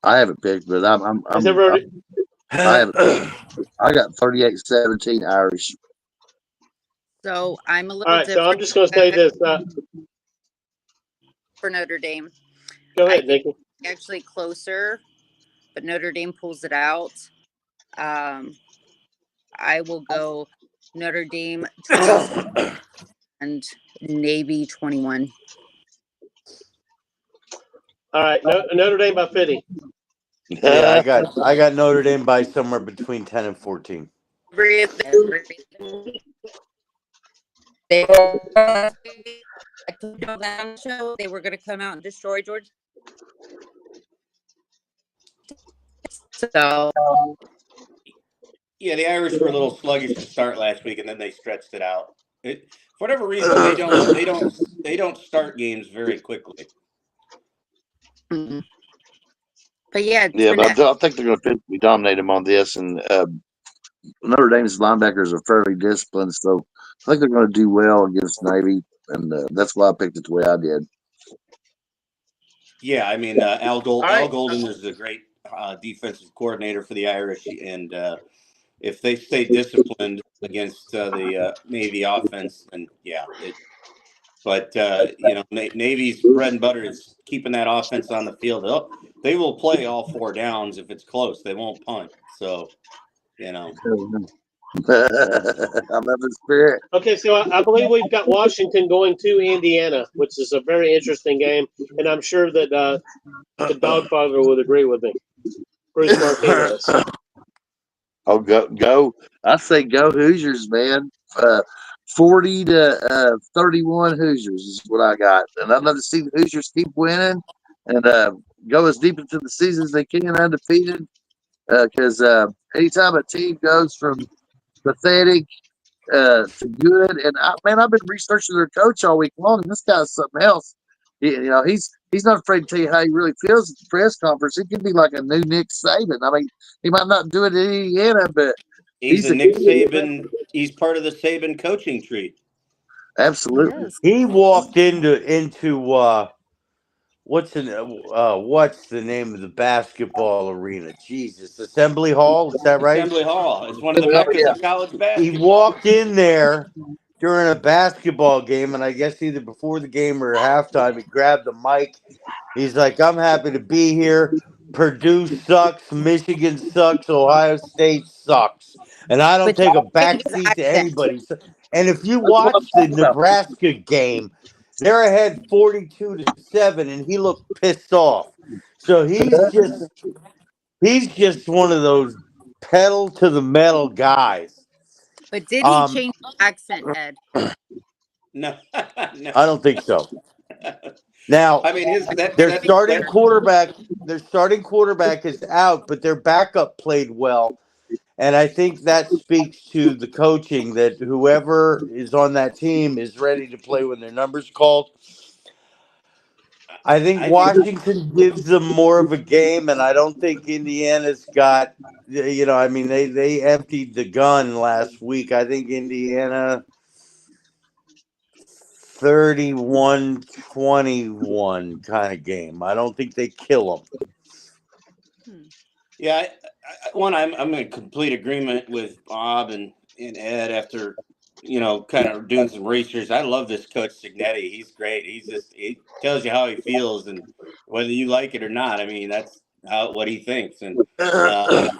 Speaker 8: I haven't picked, but
Speaker 9: Has everybody?
Speaker 8: I haven't picked. I got 38-17 Irish.
Speaker 4: so I'm a
Speaker 9: All
Speaker 4: little
Speaker 9: right, so I'm
Speaker 4: different
Speaker 9: just going to say this.
Speaker 4: for Notre Dame.
Speaker 9: Go
Speaker 4: I
Speaker 9: ahead,
Speaker 4: think
Speaker 9: Nikki.
Speaker 4: it's actually closer, but Notre Dame pulls it out. I will go Notre Dame 20 and Navy 21.
Speaker 9: All right, Notre Dame by 50.
Speaker 3: Yeah, I got Notre Dame by somewhere between 10 and 14.
Speaker 4: They were I told you on the show they were going to come out and destroy Georgia. So
Speaker 10: Yeah, the Irish were a little sluggish to start last week, and then they stretched it out. For whatever reason, they don't start games very quickly.
Speaker 4: but yeah,
Speaker 8: Yeah, but I think they're going to physically dominate them on this. And Notre Dame's linebackers are fairly disciplined, so I think they're going to do well against Navy, and that's why I picked it the way I did.
Speaker 10: Yeah, I mean Al
Speaker 9: right.
Speaker 10: Golden is a great defensive coordinator for the Irish, and if they stay disciplined against the Navy offense, then yeah. But Navy's bread and butter is keeping that offense on the field. They will play all 4 downs if it's close. They won't punt. So,
Speaker 8: I love the spirit.
Speaker 9: Okay, so I believe we've got Washington going to Indiana, which is a very interesting game, and I'm sure that the Dogfather would agree with me. Bruce Martinez.
Speaker 8: Oh, go! I say go Hoosiers, man. 40-31 Hoosiers is what I got, and I'd love to see the Hoosiers keep winning and go as deep into the season as they can undefeated. Because anytime a team goes from pathetic to good, and I've been researching their coach all week long, and this guy's something else. He's not afraid to tell you how he really feels at the press conference. He could be like a new Nick Saban. I mean, he might not do it in Indiana, but
Speaker 10: he's a Nick Saban. He's part of the Saban coaching tree.
Speaker 8: Absolutely.
Speaker 3: He walked into what's the name of the basketball arena? Jesus, Assembly Hall. Is that right?
Speaker 10: Assembly Hall. It's one of the meccas of college basketball.
Speaker 3: He walked in there during a basketball game, and I guess either before the game or halftime, he grabbed the mic. He's like, "I'm happy to be here. Purdue sucks. Michigan sucks. Ohio State sucks." And I don't take a backseat to anybody. And if you watch the Nebraska game, they're ahead 42-7, and he looked pissed off. So he's just one of those pedal to the metal guys.
Speaker 4: But did he change the accent, Ed?
Speaker 10: No, no.
Speaker 3: I don't think so. Now,
Speaker 10: I mean,
Speaker 3: their starting quarterback is out, but their backup played well. And I think that speaks to the coaching that whoever is on that team is ready to play when their number's called. I think Washington gives them more of a game, and I don't think Indiana's got, I mean, they emptied the gun last week. I think Indiana 31-21 kind of game. I don't think they kill them.
Speaker 10: Yeah, I'm in complete agreement with Bob and Ed after, kind of doing some research. I love this coach Signetti. He's great. He tells you how he feels, and whether you like it or not. I mean, that's what he thinks. And and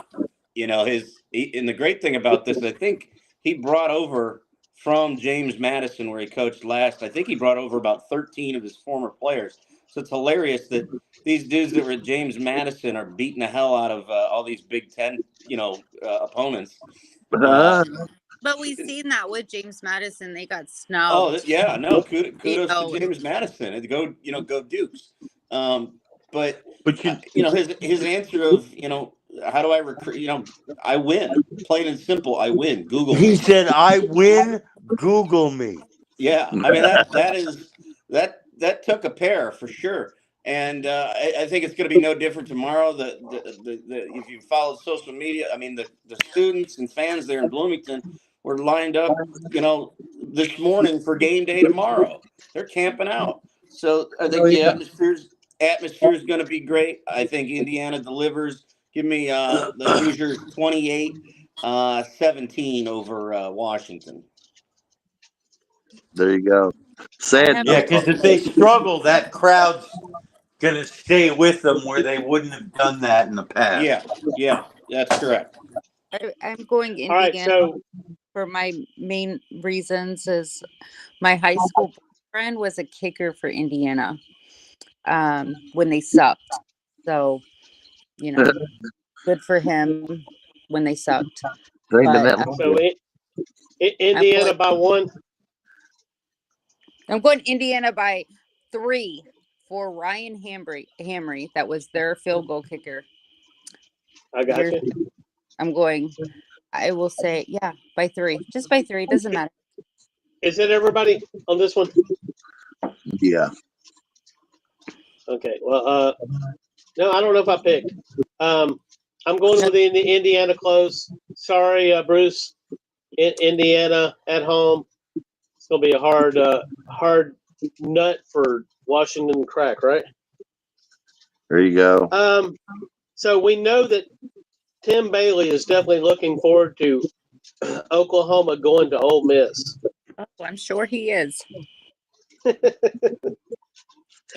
Speaker 10: the great thing about this, I think he brought over from James Madison, where he coached last. I think he brought over about 13 of his former players. So it's hilarious that these dudes that were at James Madison are beating the hell out of all these Big Ten, opponents.
Speaker 4: But we've seen that with James Madison; they got snubbed.
Speaker 10: Oh yeah, no, kudos to James Madison and go Dukes. But his answer of how do I recruit? I win. Plain and simple, I win. Google
Speaker 3: He
Speaker 10: me.
Speaker 3: said, "I win. Google me."
Speaker 10: Yeah, I mean that took a pair for sure, and I think it's going to be no different tomorrow. If you follow social media, I mean the students and fans there in Bloomington were lined up, this morning for game day tomorrow. They're camping out, so I think the atmosphere is going to be great. I think Indiana delivers. Give me the Hoosiers 28-17 over Washington.
Speaker 8: There you go. Sad.
Speaker 3: Yeah, because if they struggle, that crowd's gonna stay with them where they wouldn't have done that in the past.
Speaker 10: Yeah, that's correct.
Speaker 4: I'm going
Speaker 9: All right,
Speaker 4: Indiana
Speaker 9: so
Speaker 4: for my main reasons is my high school boyfriend was a kicker for Indiana when they sucked. So, good for him when they sucked. But
Speaker 9: so Indiana by 1.
Speaker 4: I'm going Indiana by 3 for Ryan Hamry. That was their field goal kicker.
Speaker 9: I got you.
Speaker 4: I'm going. I will say, by 3. Just by 3. Doesn't matter.
Speaker 9: Is it everybody on this one?
Speaker 8: Yeah.
Speaker 9: Okay. Well, no, I don't know if I picked. I'm going with the Indiana close. Sorry, Bruce. Indiana at home. It's going to be a hard nut for Washington to crack, right?
Speaker 8: There you go.
Speaker 9: So we know that Tim Bailey is definitely looking forward to Oklahoma going to Ole Miss.
Speaker 4: Oh, I'm sure he is.
Speaker 10: Hey,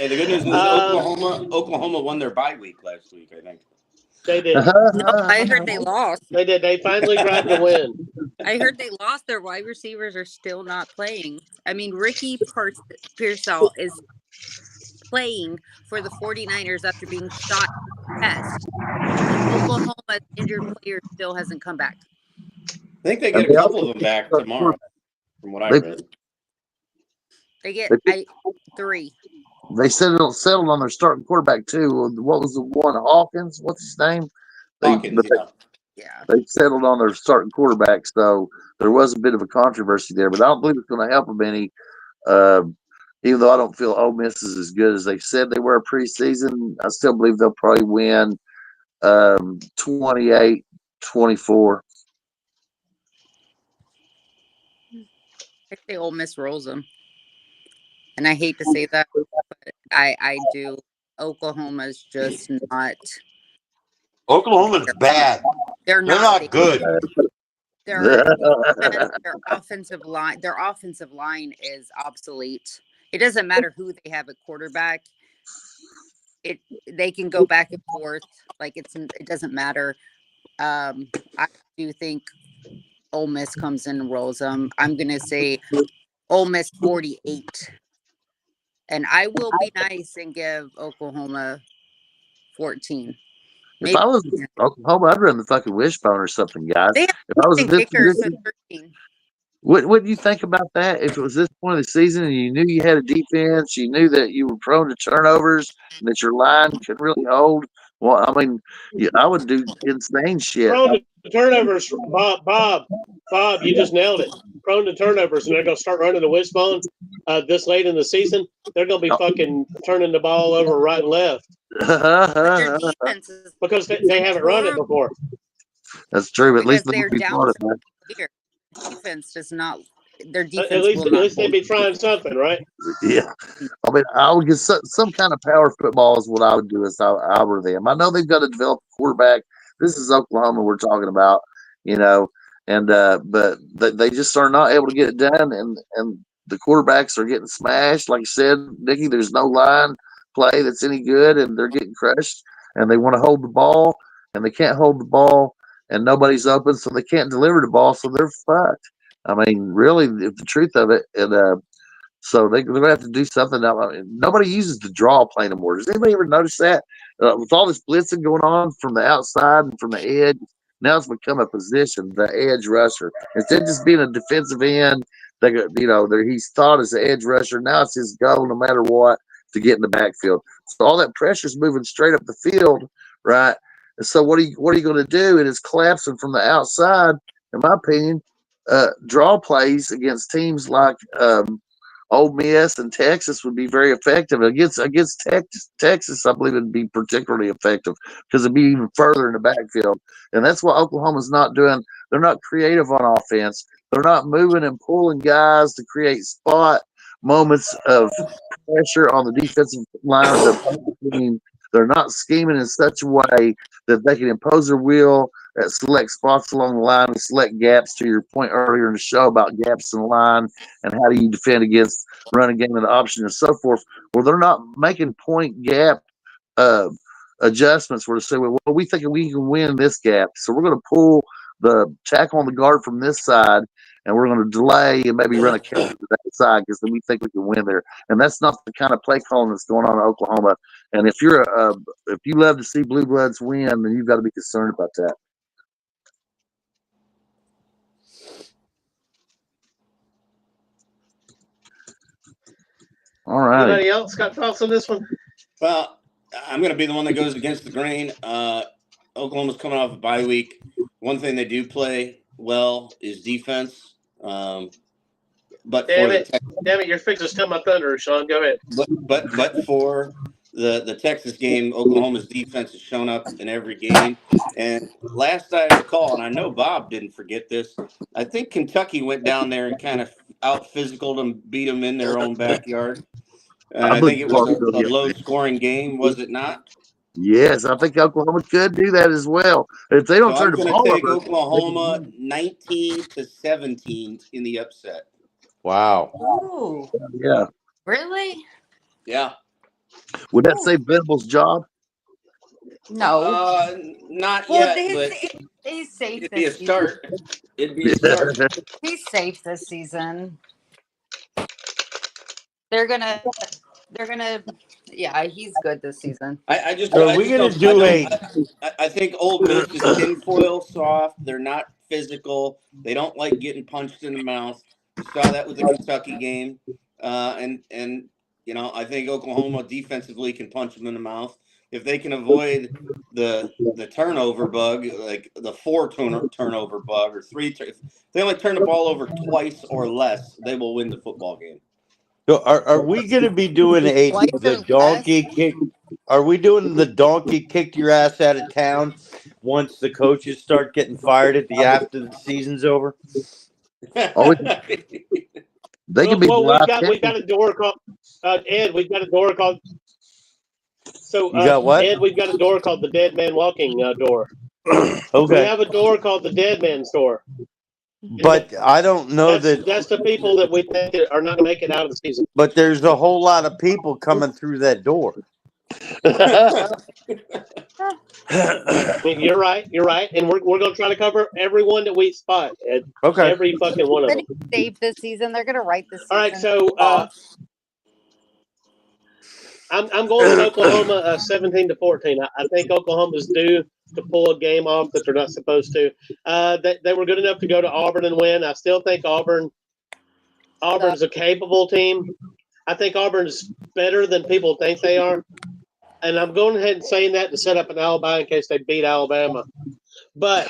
Speaker 10: the good news is Oklahoma won their bye week last week, I think.
Speaker 9: They did.
Speaker 4: No, I heard they lost.
Speaker 9: They did. They finally grabbed a win.
Speaker 4: I heard they lost. Their wide receivers are still not playing. I mean, Ricky Pearsall is playing for the 49ers after being shot in the chest. And Oklahoma's injured player still hasn't come back.
Speaker 10: I think they get a couple of them back tomorrow, from what I read.
Speaker 4: They get 3.
Speaker 8: They settled on their starting quarterback too. What was the one? Hawkins? What's his name?
Speaker 10: Hawkins,
Speaker 8: they settled on their starting quarterback, so there was a bit of a controversy there. But I don't believe it's going to help them any. Even though I don't feel Ole Miss is as good as they said they were preseason, I still believe they'll probably win 28-24.
Speaker 4: I say Ole Miss rolls them. And I hate to say that, but I do. Oklahoma's just not.
Speaker 3: Oklahoma's bad.
Speaker 4: They're
Speaker 3: not good.
Speaker 4: Their offensive line. Their offensive line is obsolete. It doesn't matter who they have at quarterback. They can go back and forth. It doesn't matter. I do think Ole Miss comes in and rolls them. I'm gonna say Ole Miss 48. And I will be nice and give Oklahoma 14.
Speaker 8: If I was Oklahoma, I'd run the fucking wishbone or something, guys.
Speaker 4: They
Speaker 8: if I was in this position,
Speaker 4: 13.
Speaker 8: what do you think about that? If it was this point of the season and you knew you had a defense, you knew that you were prone to turnovers, and that your line could really hold. Well, I mean, I would do insane shit.
Speaker 9: Prone to turnovers, Bob, you just nailed it. Prone to turnovers, and they're going to start running the wishbone this late in the season. They're going to be fucking turning the ball over right and left because they haven't run it before.
Speaker 8: That's true, but at least
Speaker 4: they're down. Defense does not. Their defense
Speaker 9: at least they'd be trying something, right?
Speaker 8: Yeah, I mean, I would get some kind of power football is what I would do if I were them. I know they've got to develop a quarterback. This is Oklahoma we're talking about, and but they just are not able to get it done, and the quarterbacks are getting smashed. Like you said, Nikki, there's no line play that's any good, and they're getting crushed, and they want to hold the ball, and they can't hold the ball, and nobody's open, so they can't deliver the ball, so they're fucked. I mean, really, if the truth of it, and so they're going to have to do something. Nobody uses the draw play anymore. Does anybody ever notice that? With all this blitzing going on from the outside and from the edge, now it's become a position, the edge rusher. Instead of just being a defensive end, he's thought as an edge rusher. Now it's his goal, no matter what, to get in the backfield. So all that pressure's moving straight up the field, right? So what are you going to do? It is collapsing from the outside, in my opinion. Draw plays against teams like Ole Miss and Texas would be very effective. Against Texas, I believe it'd be particularly effective because it'd be even further in the backfield. And that's what Oklahoma's not doing. They're not creative on offense. They're not moving and pulling guys to create spot moments of pressure on the defensive line of the opposing team. They're not scheming in such a way that they can impose their will at select spots along the line and select gaps, to your point earlier in the show about gaps in the line and how do you defend against running game and the option and so forth. Well, they're not making point gap uh, adjustments where to say, well, we think we can win this gap. So we're going to pull the tackle on the guard from this side and we're going to delay and maybe run a counter to that side because then we think we can win there. And that's not the kind of play calling that's going on in Oklahoma. And if you love to see Blue Bloods win, then you've got to be concerned about that. All right.
Speaker 9: Anybody else got thoughts on this one?
Speaker 10: Well, I'm going to be the one that goes against the grain. Oklahoma's coming off a bye week. One thing they do play well is defense. But
Speaker 9: damn it, you're fixing to steal my thunder, Sean. Go ahead.
Speaker 10: But for the Texas game, Oklahoma's defense has shown up in every game. And last I recall, and I know Bob didn't forget this, I think Kentucky went down there and kind of out-physicaled them, beat them in their own backyard. And I think it was a low-scoring game, was it not?
Speaker 8: Yes, I think Oklahoma could do that as well. If they don't turn the ball over.
Speaker 10: I'm going to take Oklahoma 19-17 in the upset.
Speaker 3: Wow.
Speaker 4: Ooh.
Speaker 8: Yeah.
Speaker 4: Really?
Speaker 10: Yeah.
Speaker 8: Would that save Venable's job?
Speaker 4: No.
Speaker 10: Not yet. But
Speaker 4: he's safe.
Speaker 10: It'd be a start. It'd be a start.
Speaker 4: He's safe this season. They're gonna. Yeah, he's good this season.
Speaker 10: I think Ole Miss is tinfoil soft. They're not physical. They don't like getting punched in the mouth. We saw that with the Kentucky game, and I think Oklahoma defensively can punch them in the mouth if they can avoid the turnover bug, like the 4 turnover bug or 3. If they only turn the ball over twice or less, they will win the football game.
Speaker 3: So are we going to be doing the donkey kick? Are we doing the donkey kick your ass out of town once the coaches start getting fired after the season's over?
Speaker 8: Oh, they can be.
Speaker 9: We've got a door called Ed. We've got a door called. So
Speaker 3: you got what?
Speaker 9: Ed, we've got a door called the Dead Man Walking door.
Speaker 3: Okay.
Speaker 9: We have a door called the Dead Man's door.
Speaker 3: But I don't know
Speaker 9: that's the people that we think are not going to make it out of the season.
Speaker 3: But there's a whole lot of people coming through that door.
Speaker 9: You're right, and we're going to try to cover everyone that we spot. Ed.
Speaker 3: Okay.
Speaker 9: Every fucking one of them.
Speaker 4: Save this season. They're going to write this season.
Speaker 9: All right, so I'm going with Oklahoma 17-14. I think Oklahoma's due to pull a game off that they're not supposed to. They were good enough to go to Auburn and win. I still think Auburn's a capable team. I think Auburn's better than people think they are. And I'm going ahead and saying that to set up an alibi in case they beat Alabama. But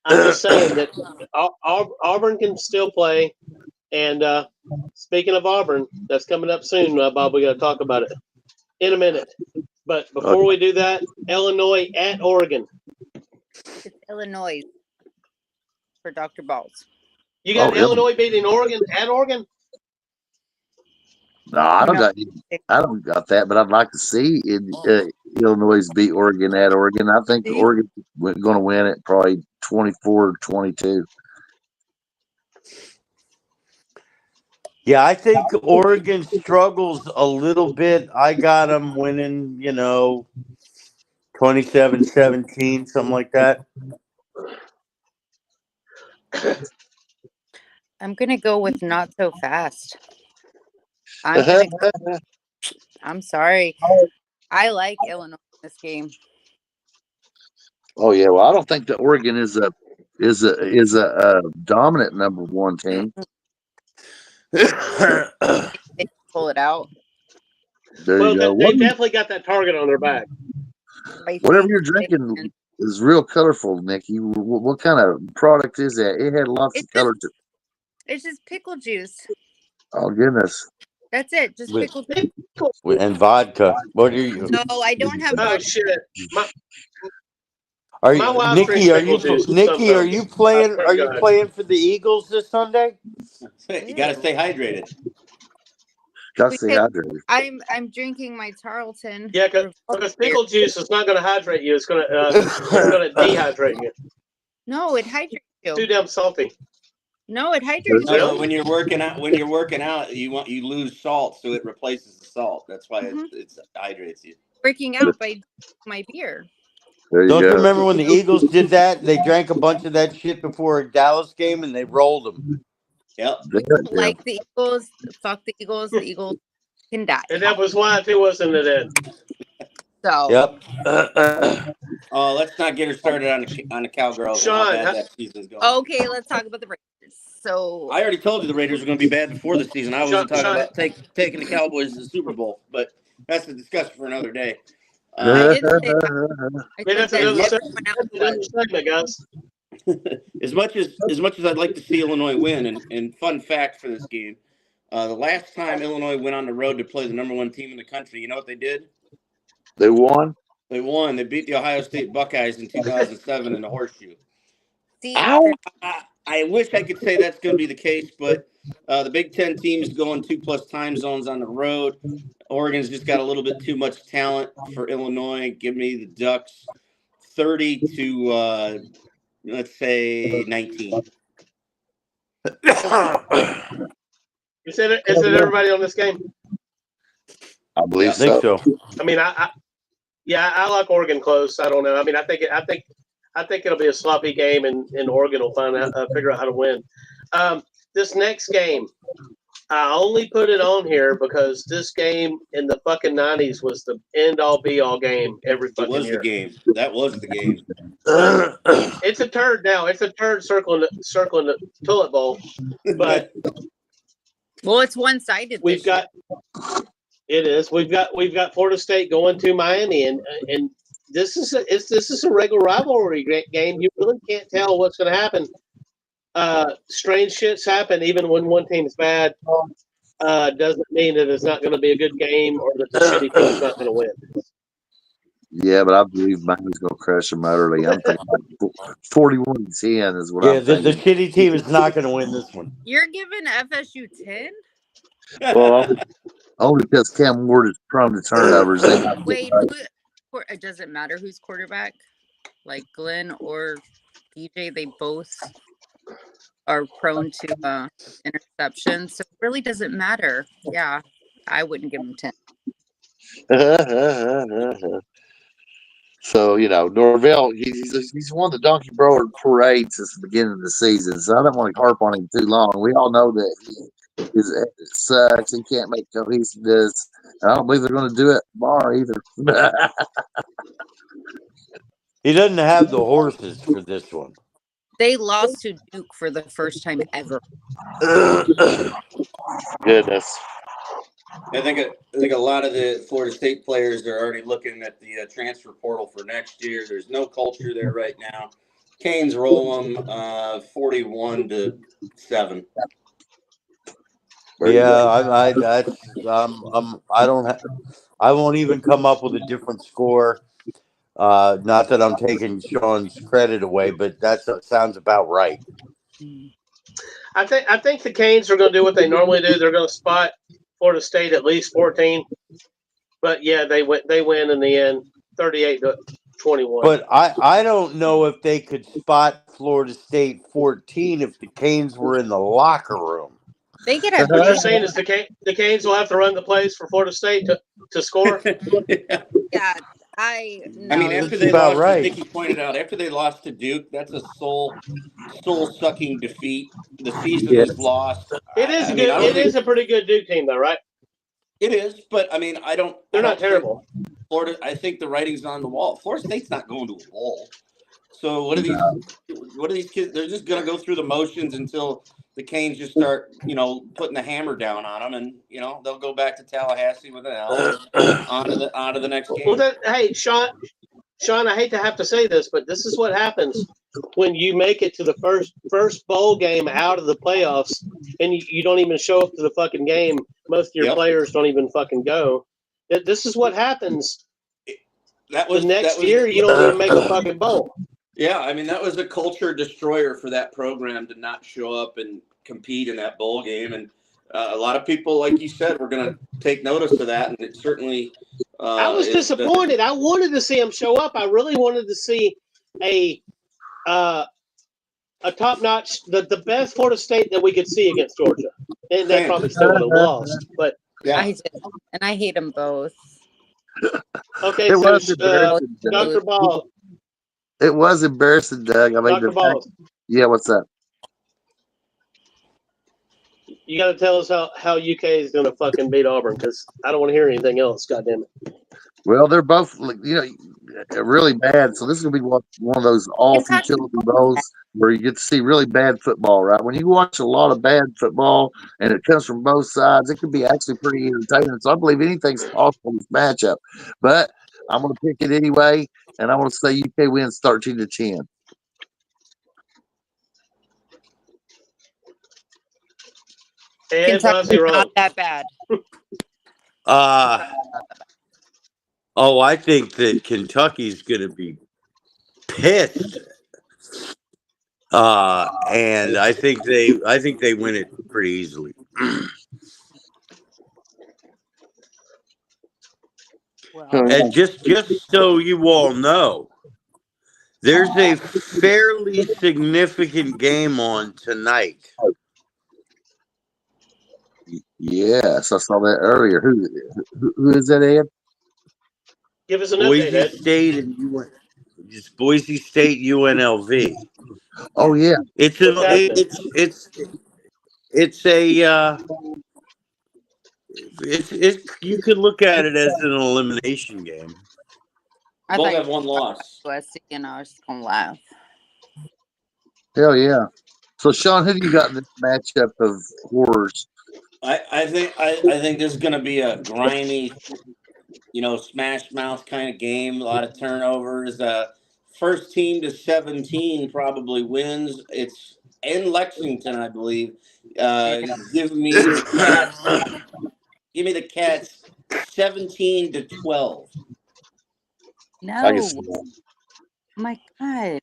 Speaker 9: I'm just saying that Auburn can still play. And speaking of Auburn, that's coming up soon, Bob. We got to talk about it in a minute. But before we do that, Illinois at Oregon.
Speaker 4: It's Illinois for Dr. Balls.
Speaker 9: You got Illinois beating Oregon at Oregon?
Speaker 8: No, I don't got that, but I'd like to see Illinois beat Oregon at Oregon. I think Oregon's going to win it probably 24-22.
Speaker 3: Yeah, I think Oregon struggles a little bit. I got them winning, 27-17, something like that.
Speaker 4: I'm going to go with not so fast. I'm sorry. I like Illinois in this game.
Speaker 8: Oh yeah, well I don't think that Oregon is a dominant number 1 team.
Speaker 4: They pull it out.
Speaker 9: They definitely got that target on their back.
Speaker 4: I
Speaker 8: Whatever
Speaker 4: think
Speaker 8: you're drinking is real colorful, Nikki. What kind of product is that? It had lots of color to it.
Speaker 4: it's just pickle juice.
Speaker 8: Oh, goodness.
Speaker 4: That's it. Just
Speaker 3: With,
Speaker 4: pickle juice.
Speaker 3: and vodka. What are you?
Speaker 4: No, I don't have
Speaker 9: Oh
Speaker 4: vodka.
Speaker 9: shit!
Speaker 3: Are
Speaker 9: My
Speaker 3: you,
Speaker 9: wife drinks
Speaker 3: Nikki? Are
Speaker 9: pickle
Speaker 3: you
Speaker 9: juice
Speaker 3: Nikki? Are
Speaker 9: sometimes.
Speaker 3: you playing?
Speaker 9: I
Speaker 3: Are
Speaker 9: swear to
Speaker 3: you
Speaker 9: God.
Speaker 3: playing for the Eagles this Sunday?
Speaker 10: You got to stay hydrated.
Speaker 8: Got to stay hydrated.
Speaker 4: I'm drinking my Tarleton.
Speaker 9: Yeah, because pickle juice is not going to hydrate you. It's going to dehydrate you.
Speaker 4: No, it hydrates you.
Speaker 9: Too damn salty.
Speaker 4: No, it hydrates
Speaker 10: No,
Speaker 4: you.
Speaker 10: but when you're working out, you lose salt, so it replaces the salt. That's why it hydrates you.
Speaker 4: Freaking out by my beer.
Speaker 8: There you
Speaker 3: Don't you
Speaker 8: go.
Speaker 3: remember when the Eagles did that? They drank a bunch of that shit before a Dallas game and they rolled them.
Speaker 10: Yep.
Speaker 4: We don't like the Eagles. Fuck the Eagles. The Eagles can die.
Speaker 9: And that was why it wasn't it in.
Speaker 4: So.
Speaker 3: Yep.
Speaker 10: Oh, let's not get her started on the Cowgirls and how
Speaker 9: Sean,
Speaker 10: bad that season's going.
Speaker 4: Okay, let's talk about the Raiders. So
Speaker 10: I already told you the Raiders were going to be bad before the season. I wasn't talking about taking the Cowboys to the Super Bowl, but that's a discussion for another day.
Speaker 4: I did say that.
Speaker 9: That's another segment, guys.
Speaker 10: As much as I'd like to see Illinois win, and fun fact for this game, the last time Illinois went on the road to play the number one team in the country, you know what they did?
Speaker 8: They won.
Speaker 10: They won. They beat the Ohio State Buckeyes in 2007 in the Horseshoe. I wish I could say that's going to be the case, but the Big Ten teams going 2+ time zones on the road. Oregon's just got a little bit too much talent for Illinois. Give me the Ducks 30 to, let's say, 19.
Speaker 9: Is it everybody on this game?
Speaker 8: I believe
Speaker 3: so.
Speaker 9: I mean, I like Oregon close. I don't know. I mean, I think it'll be a sloppy game, and Oregon will figure out how to win. This next game, I only put it on here because this game in the fucking 90s was the end-all be-all game every fucking year.
Speaker 10: It was the game. That was the game.
Speaker 9: It's a turd now. It's a turd circling the toilet bowl. But
Speaker 4: well, it's one-sided.
Speaker 9: We've got Florida State going to Miami, and this is a regular rivalry game. You really can't tell what's going to happen. Strange shits happen even when one team is bad. Doesn't mean that it's not going to be a good game or that the shitty team's not going to win.
Speaker 8: Yeah, but I believe Miami's going to crush them utterly. I'm thinking 41-10 is what I'm
Speaker 3: the
Speaker 8: thinking.
Speaker 3: shitty team is not going to win this one.
Speaker 4: You're giving FSU 10?
Speaker 8: Well, only because Cam Ward is prone to turnovers.
Speaker 4: Wait, it doesn't matter who's quarterback? Like Glenn or DJ, they both are prone to interceptions. So it really doesn't matter. Yeah, I wouldn't give them 10.
Speaker 8: So, Norvell, he's won the Donkey Brower parade since the beginning of the season. So I don't want to harp on him too long. We all know that he sucks. He can't make cohesiveness. I don't believe they're going to do it tomorrow either.
Speaker 3: He doesn't have the horses for this one.
Speaker 4: They lost to Duke for the first time ever.
Speaker 8: Goodness.
Speaker 10: I think a lot of the Florida State players are already looking at the transfer portal for next year. There's no culture there right now. Canes roll them 41-7.
Speaker 3: Yeah, I won't even come up with a different score. Not that I'm taking Sean's credit away, but that sounds about right.
Speaker 9: I think the Canes are going to do what they normally do. They're going to spot Florida State at least 14. But yeah, they win in the end, 38-21.
Speaker 3: But I don't know if they could spot Florida State 14 if the Canes were in the locker room.
Speaker 4: They could have.
Speaker 9: What you're saying is the Canes will have to run the plays for Florida State to score.
Speaker 4: Yeah, I
Speaker 10: mean, after they lost, as Nikki pointed out, after they lost to Duke, that's a soul-sucking defeat. The season is lost.
Speaker 9: It is good. It is a pretty good Duke team, though, right?
Speaker 10: It is, but I mean,
Speaker 9: They're not terrible.
Speaker 10: Florida, I think the writing's on the wall. Florida State's not going to a bowl. So what are these kids? They're just going to go through the motions until the Canes just start, putting the hammer down on them, and they'll go back to Tallahassee with an L onto the next game.
Speaker 9: Well, hey, Sean, Sean, I hate to have to say this, but this is what happens when you make it to the first bowl game out of the playoffs, and you don't even show up to the fucking game. Most of your players don't even fucking go. This is what happens. The next year, you don't even make a fucking bowl.
Speaker 10: Yeah, I mean, that was a culture destroyer for that program to not show up and compete in that bowl game. And a lot of people, like you said, were going to take notice of that. And it certainly.
Speaker 9: I was disappointed. I wanted to see him show up. I really wanted to see a top-notch, the best Florida State that we could see against Georgia. And they probably still would have lost. But
Speaker 10: yeah.
Speaker 4: I did. And I hate them both.
Speaker 9: Okay,
Speaker 8: It
Speaker 9: so
Speaker 8: was embarrassing,
Speaker 9: Dr. Ball.
Speaker 8: It was embarrassing, Doug. I mean,
Speaker 9: Dr. Ball.
Speaker 8: Yeah, what's up?
Speaker 9: You got to tell us how UK is going to fucking beat Auburn, because I don't want to hear anything else. God damn it.
Speaker 8: Well, they're both, really bad. So this is going to be one of those all-futility bowls where you get to see really bad football, right? When you watch a lot of bad football and it comes from both sides, it can be actually pretty entertaining. So I believe anything's possible in this matchup. But I'm going to pick it anyway, and I'm going to say UK wins 13-10.
Speaker 9: And
Speaker 4: Kentucky's not that bad.
Speaker 3: I think that Kentucky's going to be pissed. And I think they win it pretty easily. And just so you all know, there's a fairly significant game on tonight.
Speaker 8: Yes, I saw that earlier. Who is that, Ed?
Speaker 9: Give us an update, Ed.
Speaker 3: State and Boise State UNLV.
Speaker 8: Oh yeah,
Speaker 3: it's you could look at it as an elimination game.
Speaker 4: I
Speaker 10: Both
Speaker 4: thought
Speaker 10: have one loss.
Speaker 4: USC, and I was just gonna laugh.
Speaker 8: Hell yeah! So Sean, who do you got in this matchup of horrors?
Speaker 10: I think this is going to be a grimy, smash mouth kind of game. A lot of turnovers. First team to 17 probably wins. It's in Lexington, I believe. Give me the Cats 17-12.
Speaker 4: No. Oh my God.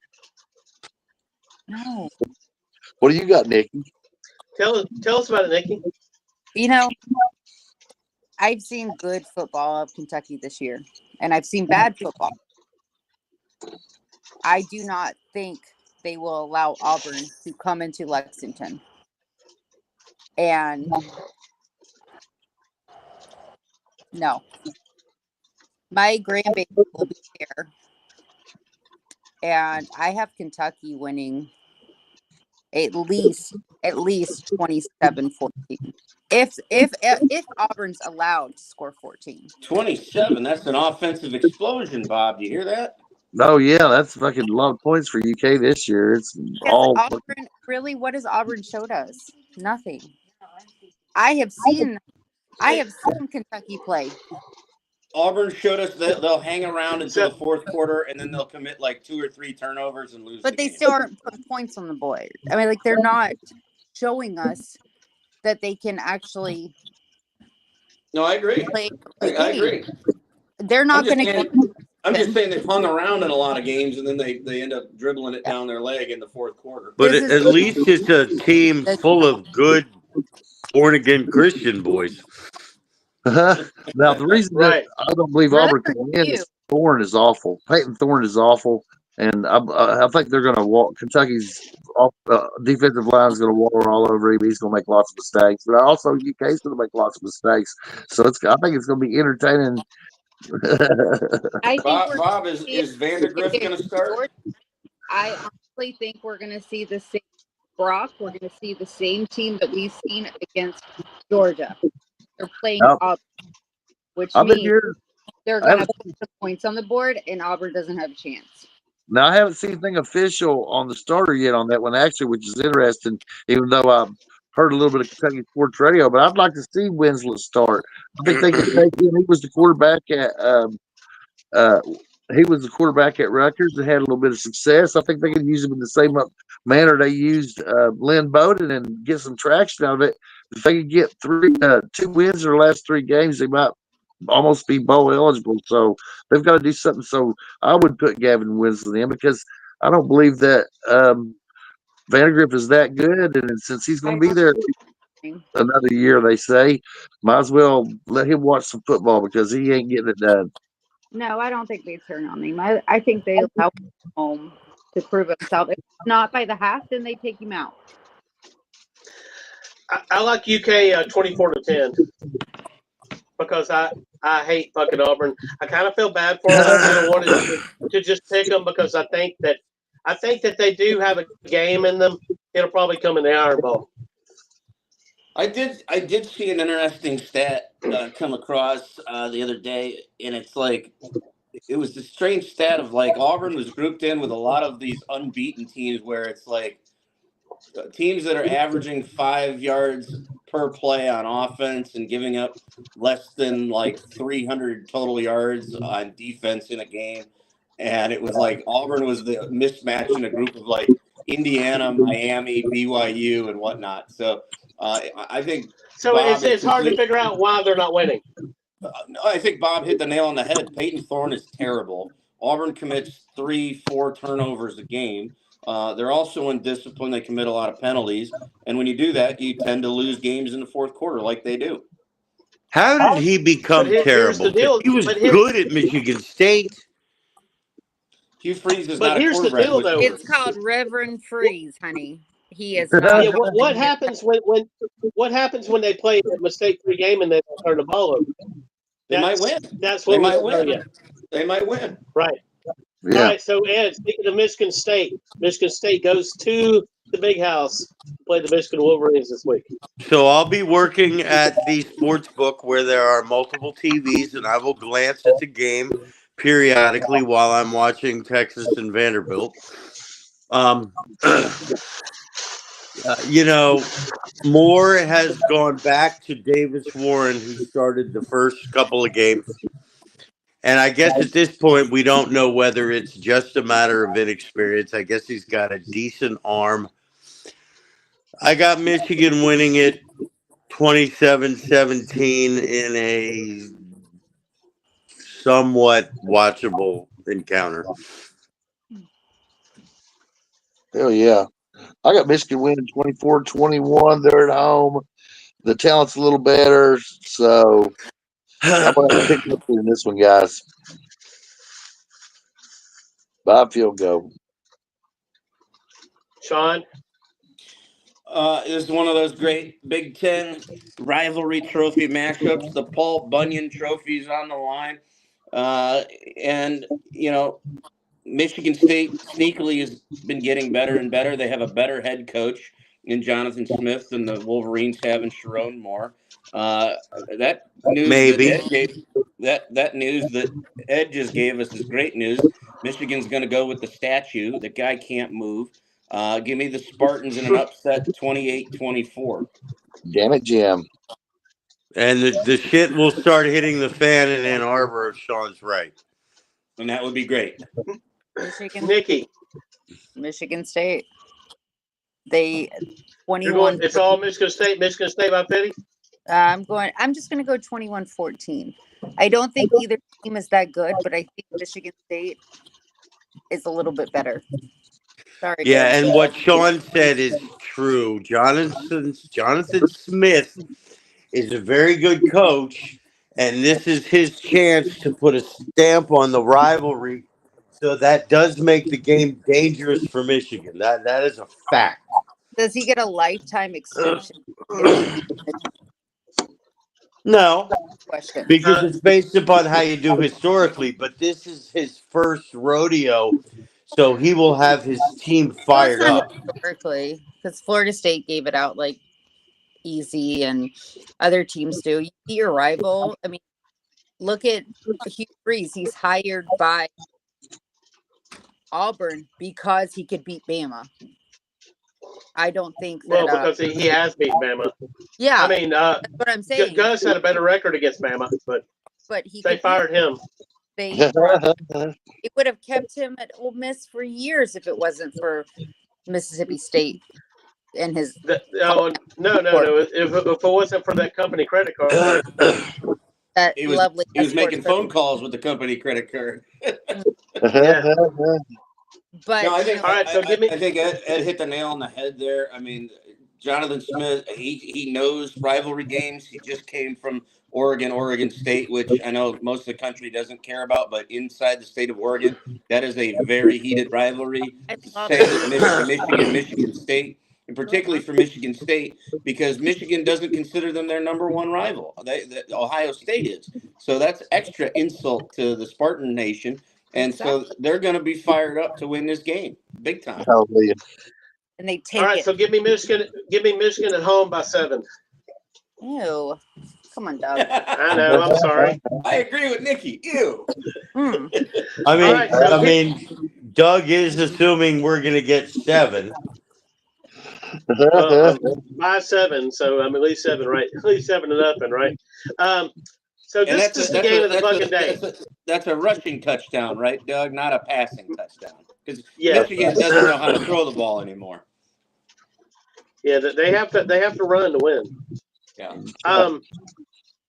Speaker 4: No.
Speaker 8: What do you got, Nikki?
Speaker 9: Tell us about it, Nikki.
Speaker 4: I've seen good football of Kentucky this year, and I've seen bad football. I do not think they will allow Auburn to come into Lexington. And no. My grandbaby will be there. And I have Kentucky winning at least 27-14. If Auburn's allowed to score 14.
Speaker 10: 27, that's an offensive explosion, Bob. Do you hear that?
Speaker 8: Oh yeah, that's fucking a lot of points for UK this year. It's all
Speaker 4: Auburn, really, what has Auburn showed us? Nothing. I have seen Kentucky play.
Speaker 10: Auburn showed us that they'll hang around until the fourth quarter, and then they'll commit like 2 or 3 turnovers and lose.
Speaker 4: But they still aren't putting points on the board. I mean, they're not showing us that they can actually.
Speaker 10: No, I agree. I agree.
Speaker 4: They're not going to.
Speaker 10: I'm just saying they've hung around in a lot of games, and then they end up dribbling it down their leg in the fourth quarter.
Speaker 3: But at least it's a team full of good born-again Christian boys.
Speaker 8: Now, the reason that I don't believe Auburn can win is Thorne is awful. Peyton Thorne is awful. And I think they're going to walk. Kentucky's defensive line is going to waller all over him. He's going to make lots of mistakes. But also, UK's going to make lots of mistakes. So I think it's going to be entertaining.
Speaker 10: Bob, is Vandergrift going to start?
Speaker 4: I honestly think we're going to see the same Brock. We're going to see the same team that we've seen against Georgia. They're playing Auburn, which means they're going to put some points on the board, and Auburn doesn't have a chance.
Speaker 8: Now, I haven't seen anything official on the starter yet on that one, actually, which is interesting, even though I've heard a little bit of Kentucky Sports Radio. But I'd like to see Winslet start. I think they can take him. He was the quarterback at he was the quarterback at Rutgers and had a little bit of success. I think they could use him in the same manner they used Lynn Bowden and get some traction out of it. If they could get 2 wins in their last 3 games, they might almost be bowl eligible. So they've got to do something. So I would put Gavin Winsley in because I don't believe that Vandergrift is that good. And since he's going to be there another year, they say, might as well let him watch some football because he ain't getting it done.
Speaker 4: No, I don't think they turn on him. I think they allow him home to prove himself. If not by the half, then they take him out.
Speaker 9: I like UK 24-10 because I hate fucking Auburn. I kind of feel bad for them. I kind of wanted to just pick them because I think that they do have a game in them. It'll probably come in the Iron Bowl.
Speaker 10: I did see an interesting stat come across the other day, and it's like it was the strange stat of like Auburn was grouped in with a lot of these unbeaten teams where it's like teams that are averaging 5 yards per play on offense and giving up less than like 300 total yards on defense in a game. And it was like Auburn was the mismatch in a group of like Indiana, Miami, BYU, and whatnot. So I think
Speaker 9: so. It's hard to figure out why they're not winning.
Speaker 10: I think Bob hit the nail on the head. Peyton Thorne is terrible. Auburn commits 3-4 turnovers a game. They're also undisciplined. They commit a lot of penalties. And when you do that, you tend to lose games in the fourth quarter like they do.
Speaker 3: How did he become terrible? He was good at Michigan State.
Speaker 10: Hugh Freeze is
Speaker 9: but
Speaker 10: not a
Speaker 9: here's the
Speaker 10: quarterback.
Speaker 9: deal, though.
Speaker 4: It's called Reverend Freeze, honey. He is not.
Speaker 9: Yeah, what happens when they play a mistake-free game and they don't turn the ball over?
Speaker 10: They might win.
Speaker 9: That's what
Speaker 10: they might win. They might win.
Speaker 9: Right.
Speaker 8: Yeah.
Speaker 9: All right. So Ed, speaking of Michigan State goes to the Big House to play the Michigan Wolverines this week.
Speaker 3: So I'll be working at the sports book where there are multiple TVs, and I will glance at the game periodically while I'm watching Texas and Vanderbilt. Moore has gone back to Davis Warren, who started the first couple of games. And I guess at this point, we don't know whether it's just a matter of inexperience. I guess he's got a decent arm. I got Michigan winning it 27-17 in a somewhat watchable encounter.
Speaker 8: Hell yeah. I got Michigan winning 24-21. They're at home. The talent's a little better, so I'm going to pick up in this one, guys. By field goal.
Speaker 9: Sean?
Speaker 10: This is one of those great Big Ten rivalry trophy matchups. The Paul Bunyan Trophy's on the line. And, Michigan State sneakily has been getting better and better. They have a better head coach in Jonathan Smith than the Wolverines have in Sharon Moore. That news that news that Ed just gave us is great news. Michigan's going to go with the statue. The guy can't move. Give me the Spartans in an upset 28-24.
Speaker 8: Damn it, Jim.
Speaker 3: And the shit will start hitting the fan in Ann Arbor if Sean's right.
Speaker 10: And that would be great.
Speaker 9: Nikki.
Speaker 4: Michigan State. They 21.
Speaker 9: It's all Michigan State by 50?
Speaker 4: I'm just going to go 21-14. I don't think either team is that good, but I think Michigan State is a little bit better. Sorry.
Speaker 3: Yeah,
Speaker 4: guys.
Speaker 3: and what Sean said is true. Jonathan Smith is a very good coach, and this is his chance to put a stamp on the rivalry. So that does make the game dangerous for Michigan. That is a fact.
Speaker 4: Does he get a lifetime extension?
Speaker 3: No,
Speaker 4: Question.
Speaker 3: because it's based upon how you do historically, but this is his first rodeo, so he will have his team fired up.
Speaker 4: Historically, because Florida State gave it out like easy, and other teams do. You see your rival. I mean, look at Hugh Freeze. He's hired by Auburn because he could beat Bama. I don't think that.
Speaker 9: Well, because he has beat Bama.
Speaker 4: Yeah,
Speaker 9: I mean,
Speaker 4: that's what I'm saying.
Speaker 9: Gus had a better record against Bama, but
Speaker 4: he
Speaker 9: they fired him.
Speaker 4: State. It would have kept him at Ole Miss for years if it wasn't for Mississippi State and his.
Speaker 9: No. If it wasn't for that company credit card,
Speaker 4: That
Speaker 10: He
Speaker 4: lovely.
Speaker 10: was making phone calls with the company credit card.
Speaker 9: yeah.
Speaker 4: But
Speaker 10: No, I think
Speaker 9: All right, so give me.
Speaker 10: I think Ed hit the nail on the head there. I mean, Jonathan Smith, he knows rivalry games. He just came from Oregon State, which I know most of the country doesn't care about, but inside the state of Oregon, that is a very heated rivalry. Same with Michigan State, and particularly for Michigan State, because Michigan doesn't consider them their number one rival. Ohio State is. So that's extra insult to the Spartan Nation. And so they're going to be fired up to win this game, big time.
Speaker 8: Hallelujah.
Speaker 4: And they take
Speaker 9: All right,
Speaker 4: it.
Speaker 9: so give me Michigan. Give me Michigan at home by 7.
Speaker 4: Ew. Come on, Doug.
Speaker 9: I know. I'm sorry.
Speaker 10: I agree with Nikki. Ew.
Speaker 3: I mean, Doug is assuming we're going to get 7.
Speaker 9: Well, by 7, so I'm at least 7, right? At least 7 and up, right? So this is the game of the fucking day.
Speaker 10: That's a rushing touchdown, right, Doug? Not a passing touchdown, because Michigan doesn't know how to throw the ball anymore.
Speaker 9: Yeah, they have to run to win.
Speaker 10: Yeah.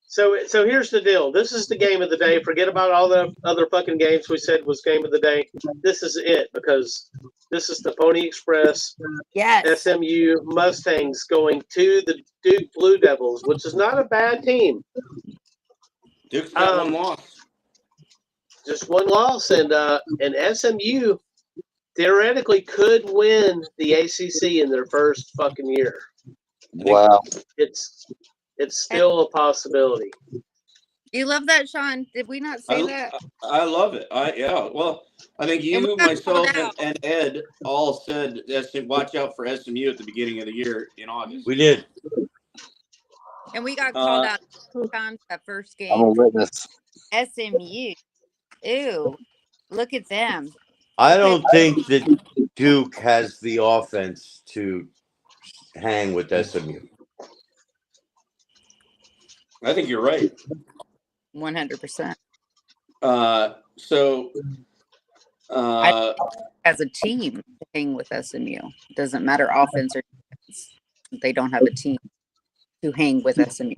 Speaker 9: So here's the deal. This is the game of the day. Forget about all the other fucking games we said was game of the day. This is it, because this is the Pony Express.
Speaker 4: Yes.
Speaker 9: SMU Mustangs going to the Duke Blue Devils, which is not a bad team.
Speaker 10: Duke's got one loss.
Speaker 9: Just one loss, and SMU theoretically could win the ACC in their first fucking year.
Speaker 8: Wow.
Speaker 9: It's still a possibility.
Speaker 4: You love that, Sean? Did we not say that?
Speaker 10: I love it. Well, I think you, myself, and Ed all said watch out for SMU at the beginning of the year in August.
Speaker 3: We did.
Speaker 4: And we got called out 2 times that first game.
Speaker 8: I'm a witness.
Speaker 4: SMU. Ew. Look at them.
Speaker 3: I don't think that Duke has the offense to hang with SMU.
Speaker 10: I think you're right.
Speaker 4: 100%. As a team, to hang with SMU. Doesn't matter offense or defense. They don't have a team to hang with SMU.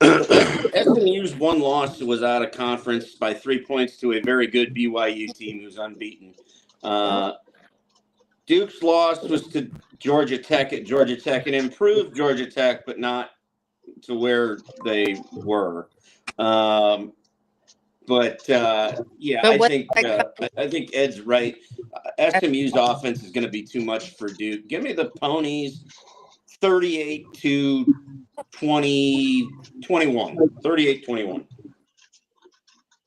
Speaker 10: SMU's one loss was out of conference by 3 points to a very good BYU team who's unbeaten. Duke's loss was to Georgia Tech at Georgia Tech, and improved Georgia Tech, but not to where they were. I think Ed's right. SMU's offense is going to be too much for Duke. Give me the Ponies 38-20, 21. 38-21.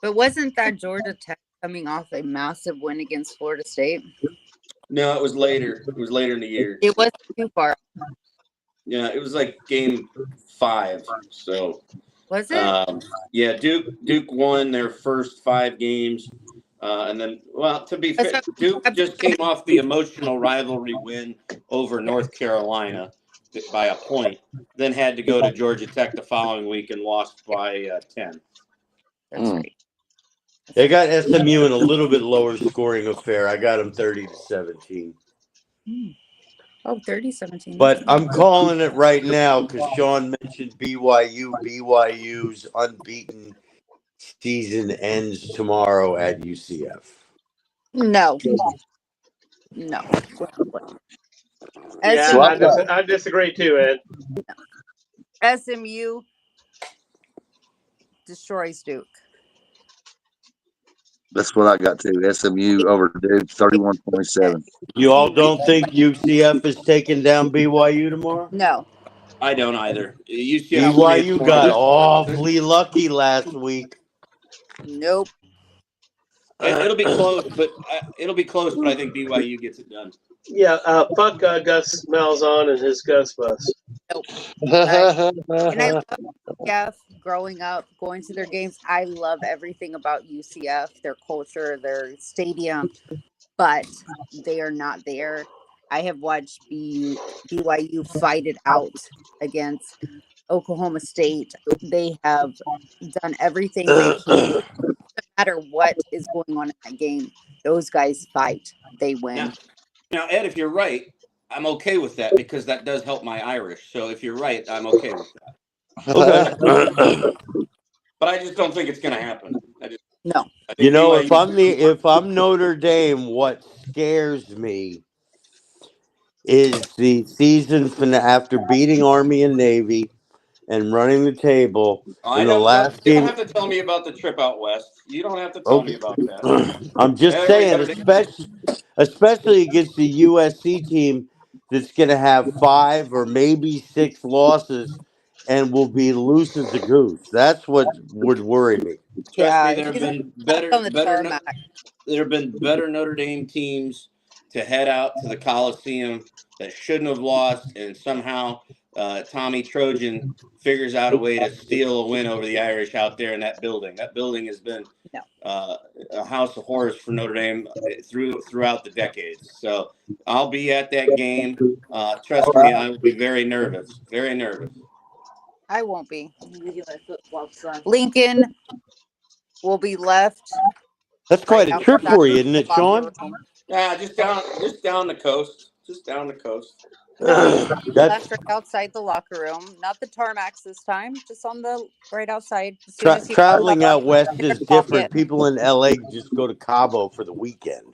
Speaker 4: But wasn't that Georgia Tech coming off a massive win against Florida State?
Speaker 10: No, it was later. It was later in the year.
Speaker 4: It wasn't too far.
Speaker 10: Yeah, it was like game 5. So
Speaker 4: was it?
Speaker 10: Yeah, Duke won their first 5 games, and then, well, to be fair, Duke just came off the emotional rivalry win over North Carolina by a point, then had to go to Georgia Tech the following week and lost by 10.
Speaker 4: That's right.
Speaker 3: They got SMU in a little bit lower scoring affair. I got them 30-17.
Speaker 4: Oh, 30-17.
Speaker 3: But I'm calling it right now because Sean mentioned BYU. BYU's unbeaten season ends tomorrow at UCF.
Speaker 4: No.
Speaker 9: Yeah, I disagree too, Ed.
Speaker 4: SMU destroys Duke.
Speaker 8: That's what I got to. SMU over Duke, 31-27.
Speaker 3: You all don't think UCF is taking down BYU tomorrow?
Speaker 4: No.
Speaker 10: I don't either.
Speaker 3: BYU got awfully lucky last week.
Speaker 4: Nope.
Speaker 10: It'll be close, but I think BYU gets it done.
Speaker 9: Yeah, fuck Gus Malzahn and his Gus bus.
Speaker 4: Nope. And I love UCF growing up, going to their games. I love everything about UCF, their culture, their stadium, but they are not there. I have watched BYU fight it out against Oklahoma State. They have done everything they can. No matter what is going on in that game, those guys fight. They win.
Speaker 10: Now, Ed, if you're right, I'm okay with that because that does help my Irish. So if you're right, I'm okay with that.
Speaker 3: Okay.
Speaker 10: But I just don't think it's going to happen.
Speaker 4: No.
Speaker 3: You know, if I'm Notre Dame, what scares me is the season after beating Army and Navy and running the table in the last
Speaker 10: You
Speaker 3: game.
Speaker 10: don't have to tell me about the trip out west. You don't have to tell me about that.
Speaker 3: I'm just saying, especially against the USC team that's going to have 5 or maybe 6 losses and will be loose as a goose. That's what would worry me.
Speaker 10: Trust me, there have been better Notre Dame teams to head out to the Coliseum that shouldn't have lost, and somehow Tommy Trojan figures out a way to steal a win over the Irish out there in that building. That building has been a house of horrors for Notre Dame throughout the decades. So I'll be at that game. Trust me, I will be very nervous. Very nervous.
Speaker 4: I won't be. Lincoln will be left.
Speaker 3: That's quite a trip for you, isn't it, Sean?
Speaker 10: Yeah, just down the coast. Just down the coast.
Speaker 4: Left right outside the locker room. Not the tarmacs this time. Just on the right outside.
Speaker 3: Traveling out west is different. People in LA just go to Cabo for the weekend.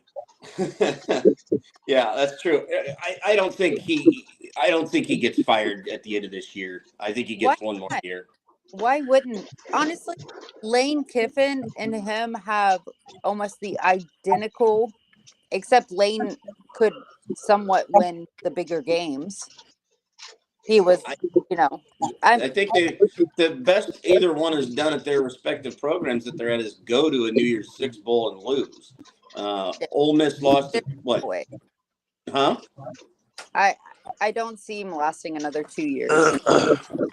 Speaker 10: Yeah, that's true. I don't think he gets fired at the end of this year. I think he gets one more year.
Speaker 4: Why wouldn't? Honestly, Lane Kiffin and him have almost the identical, except Lane could somewhat win the bigger games. He was,
Speaker 10: I think the best either one has done at their respective programs that they're at is go to a New Year's Six bowl and lose. Ole Miss lost it. What? Huh?
Speaker 4: I don't see him lasting another 2 years.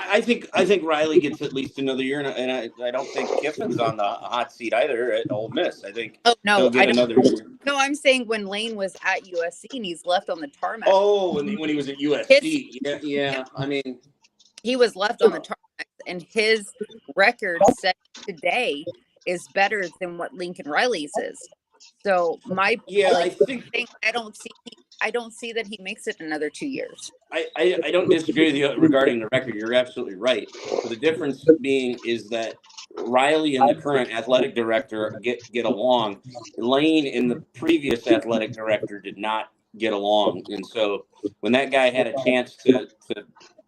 Speaker 10: I think Riley gets at least another year, and I don't think Kiffin's on the hot seat either at Ole Miss. I think he'll get another year.
Speaker 4: No, I'm saying when Lane was at USC and he's left on the tarmac.
Speaker 10: Oh, when he was at USC, yeah. I mean,
Speaker 4: he was left on the tarmac, and his record set today is better than what Lincoln Riley's is. So I don't see that he makes it another 2 years.
Speaker 10: I don't disagree with you regarding the record. You're absolutely right. But the difference being is that Riley and the current athletic director get along. Lane and the previous athletic director did not get along. And so when that guy had a chance to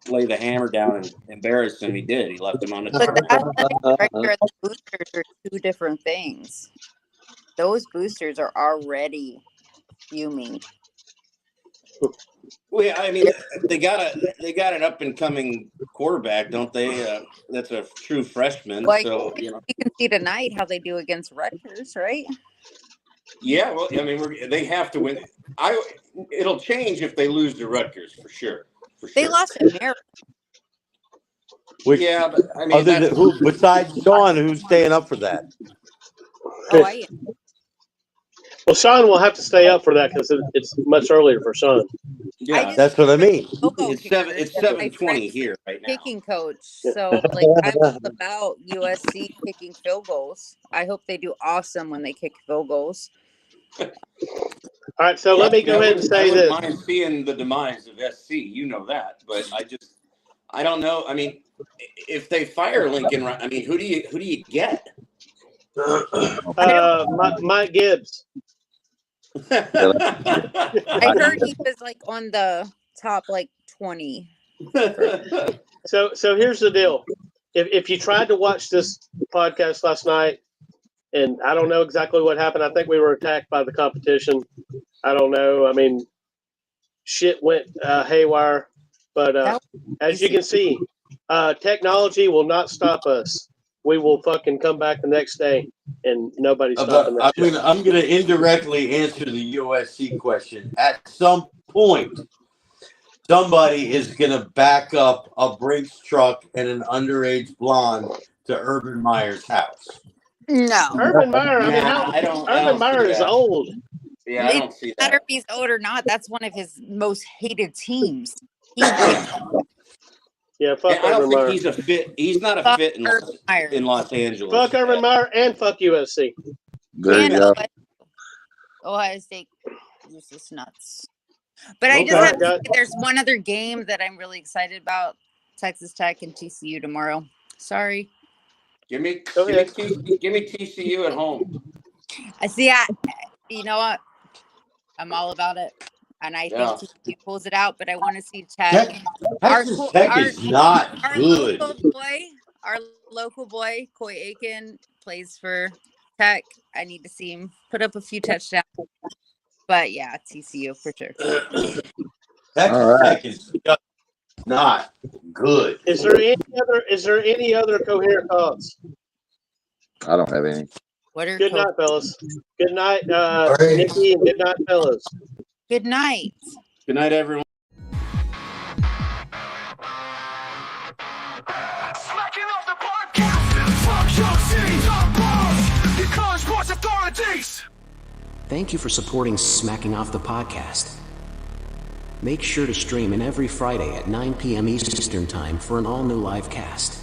Speaker 10: lay the hammer down and embarrass him, he did. He left him on the tarmac.
Speaker 4: But the athletic director and the boosters are two different things. Those boosters are already fuming.
Speaker 10: Well, yeah, I mean, they got an up and coming quarterback, don't they? That's a true freshman. So
Speaker 4: you can see tonight how they do against Rutgers, right?
Speaker 10: Yeah, well, I mean, they have to win. It'll change if they lose to Rutgers for sure.
Speaker 4: They lost to Maryland.
Speaker 10: Yeah, but I mean,
Speaker 3: besides Sean, who's staying up for that?
Speaker 4: Oh, I am.
Speaker 9: Well, Sean will have to stay up for that because it's much earlier for Sean.
Speaker 3: Yeah, that's what I mean.
Speaker 10: It's 7:20 here right now.
Speaker 4: Kicking coach, so I'm all about USC kicking field goals. I hope they do awesome when they kick field goals.
Speaker 9: All right, so let me go ahead and say this.
Speaker 10: I wouldn't mind seeing the demise of SC, you know that, but I don't know. I mean, if they fire Lincoln, I mean, who do you get?
Speaker 9: Mike Gibbs.
Speaker 4: I heard he was on the top 20.
Speaker 9: So here's the deal. If you tried to watch this podcast last night, and I don't know exactly what happened. I think we were attacked by the competition. I don't know. I mean, shit went haywire. But as you can see, technology will not stop us. We will fucking come back the next day, and nobody's stopping that.
Speaker 3: I'm going to indirectly answer the USC question. At some point, somebody is going to back up a Brinks truck and an underage blonde to Urban Meyer's house.
Speaker 4: No,
Speaker 9: Urban Meyer. Urban Meyer is old.
Speaker 10: Yeah, I don't see that.
Speaker 4: No matter if he's old or not, that's one of his most hated teams.
Speaker 9: Yeah, fuck
Speaker 10: I don't
Speaker 9: Urban
Speaker 10: think
Speaker 9: Meyer.
Speaker 10: he's a fit. He's not a
Speaker 4: Fuck
Speaker 10: fit in
Speaker 4: Urban Meyer.
Speaker 10: Los Angeles.
Speaker 9: Fuck Urban Meyer and fuck USC.
Speaker 8: There
Speaker 4: And
Speaker 8: you go.
Speaker 4: Ohio State was just nuts. But I just
Speaker 10: Okay.
Speaker 4: have to say there's one other game that I'm really excited about. Texas Tech and TCU tomorrow. Sorry.
Speaker 10: Give me TCU at home.
Speaker 4: I see. You know what? I'm all about it, and I think TCU pulls it out. But I want to see Tech.
Speaker 3: Texas Tech is not good.
Speaker 4: Our local boy, Coy Aiken, plays for Tech. I need to see him put up a few touchdowns. But yeah, TCU for sure.
Speaker 3: Texas Tech is just not good.
Speaker 9: Is there any other coherent thoughts?
Speaker 8: I don't have any.
Speaker 9: Good night, fellas. Good night, Nikki, and good night, fellas.
Speaker 4: Good night.
Speaker 10: Good night, everyone.
Speaker 2: Smacking off the podcast. Fuck your city, dog balls. Because sports authorities.
Speaker 14: Thank you for supporting Smacking Off the Podcast. Make sure to stream in every Friday at 9 p.m. Eastern Time for an all-new live cast.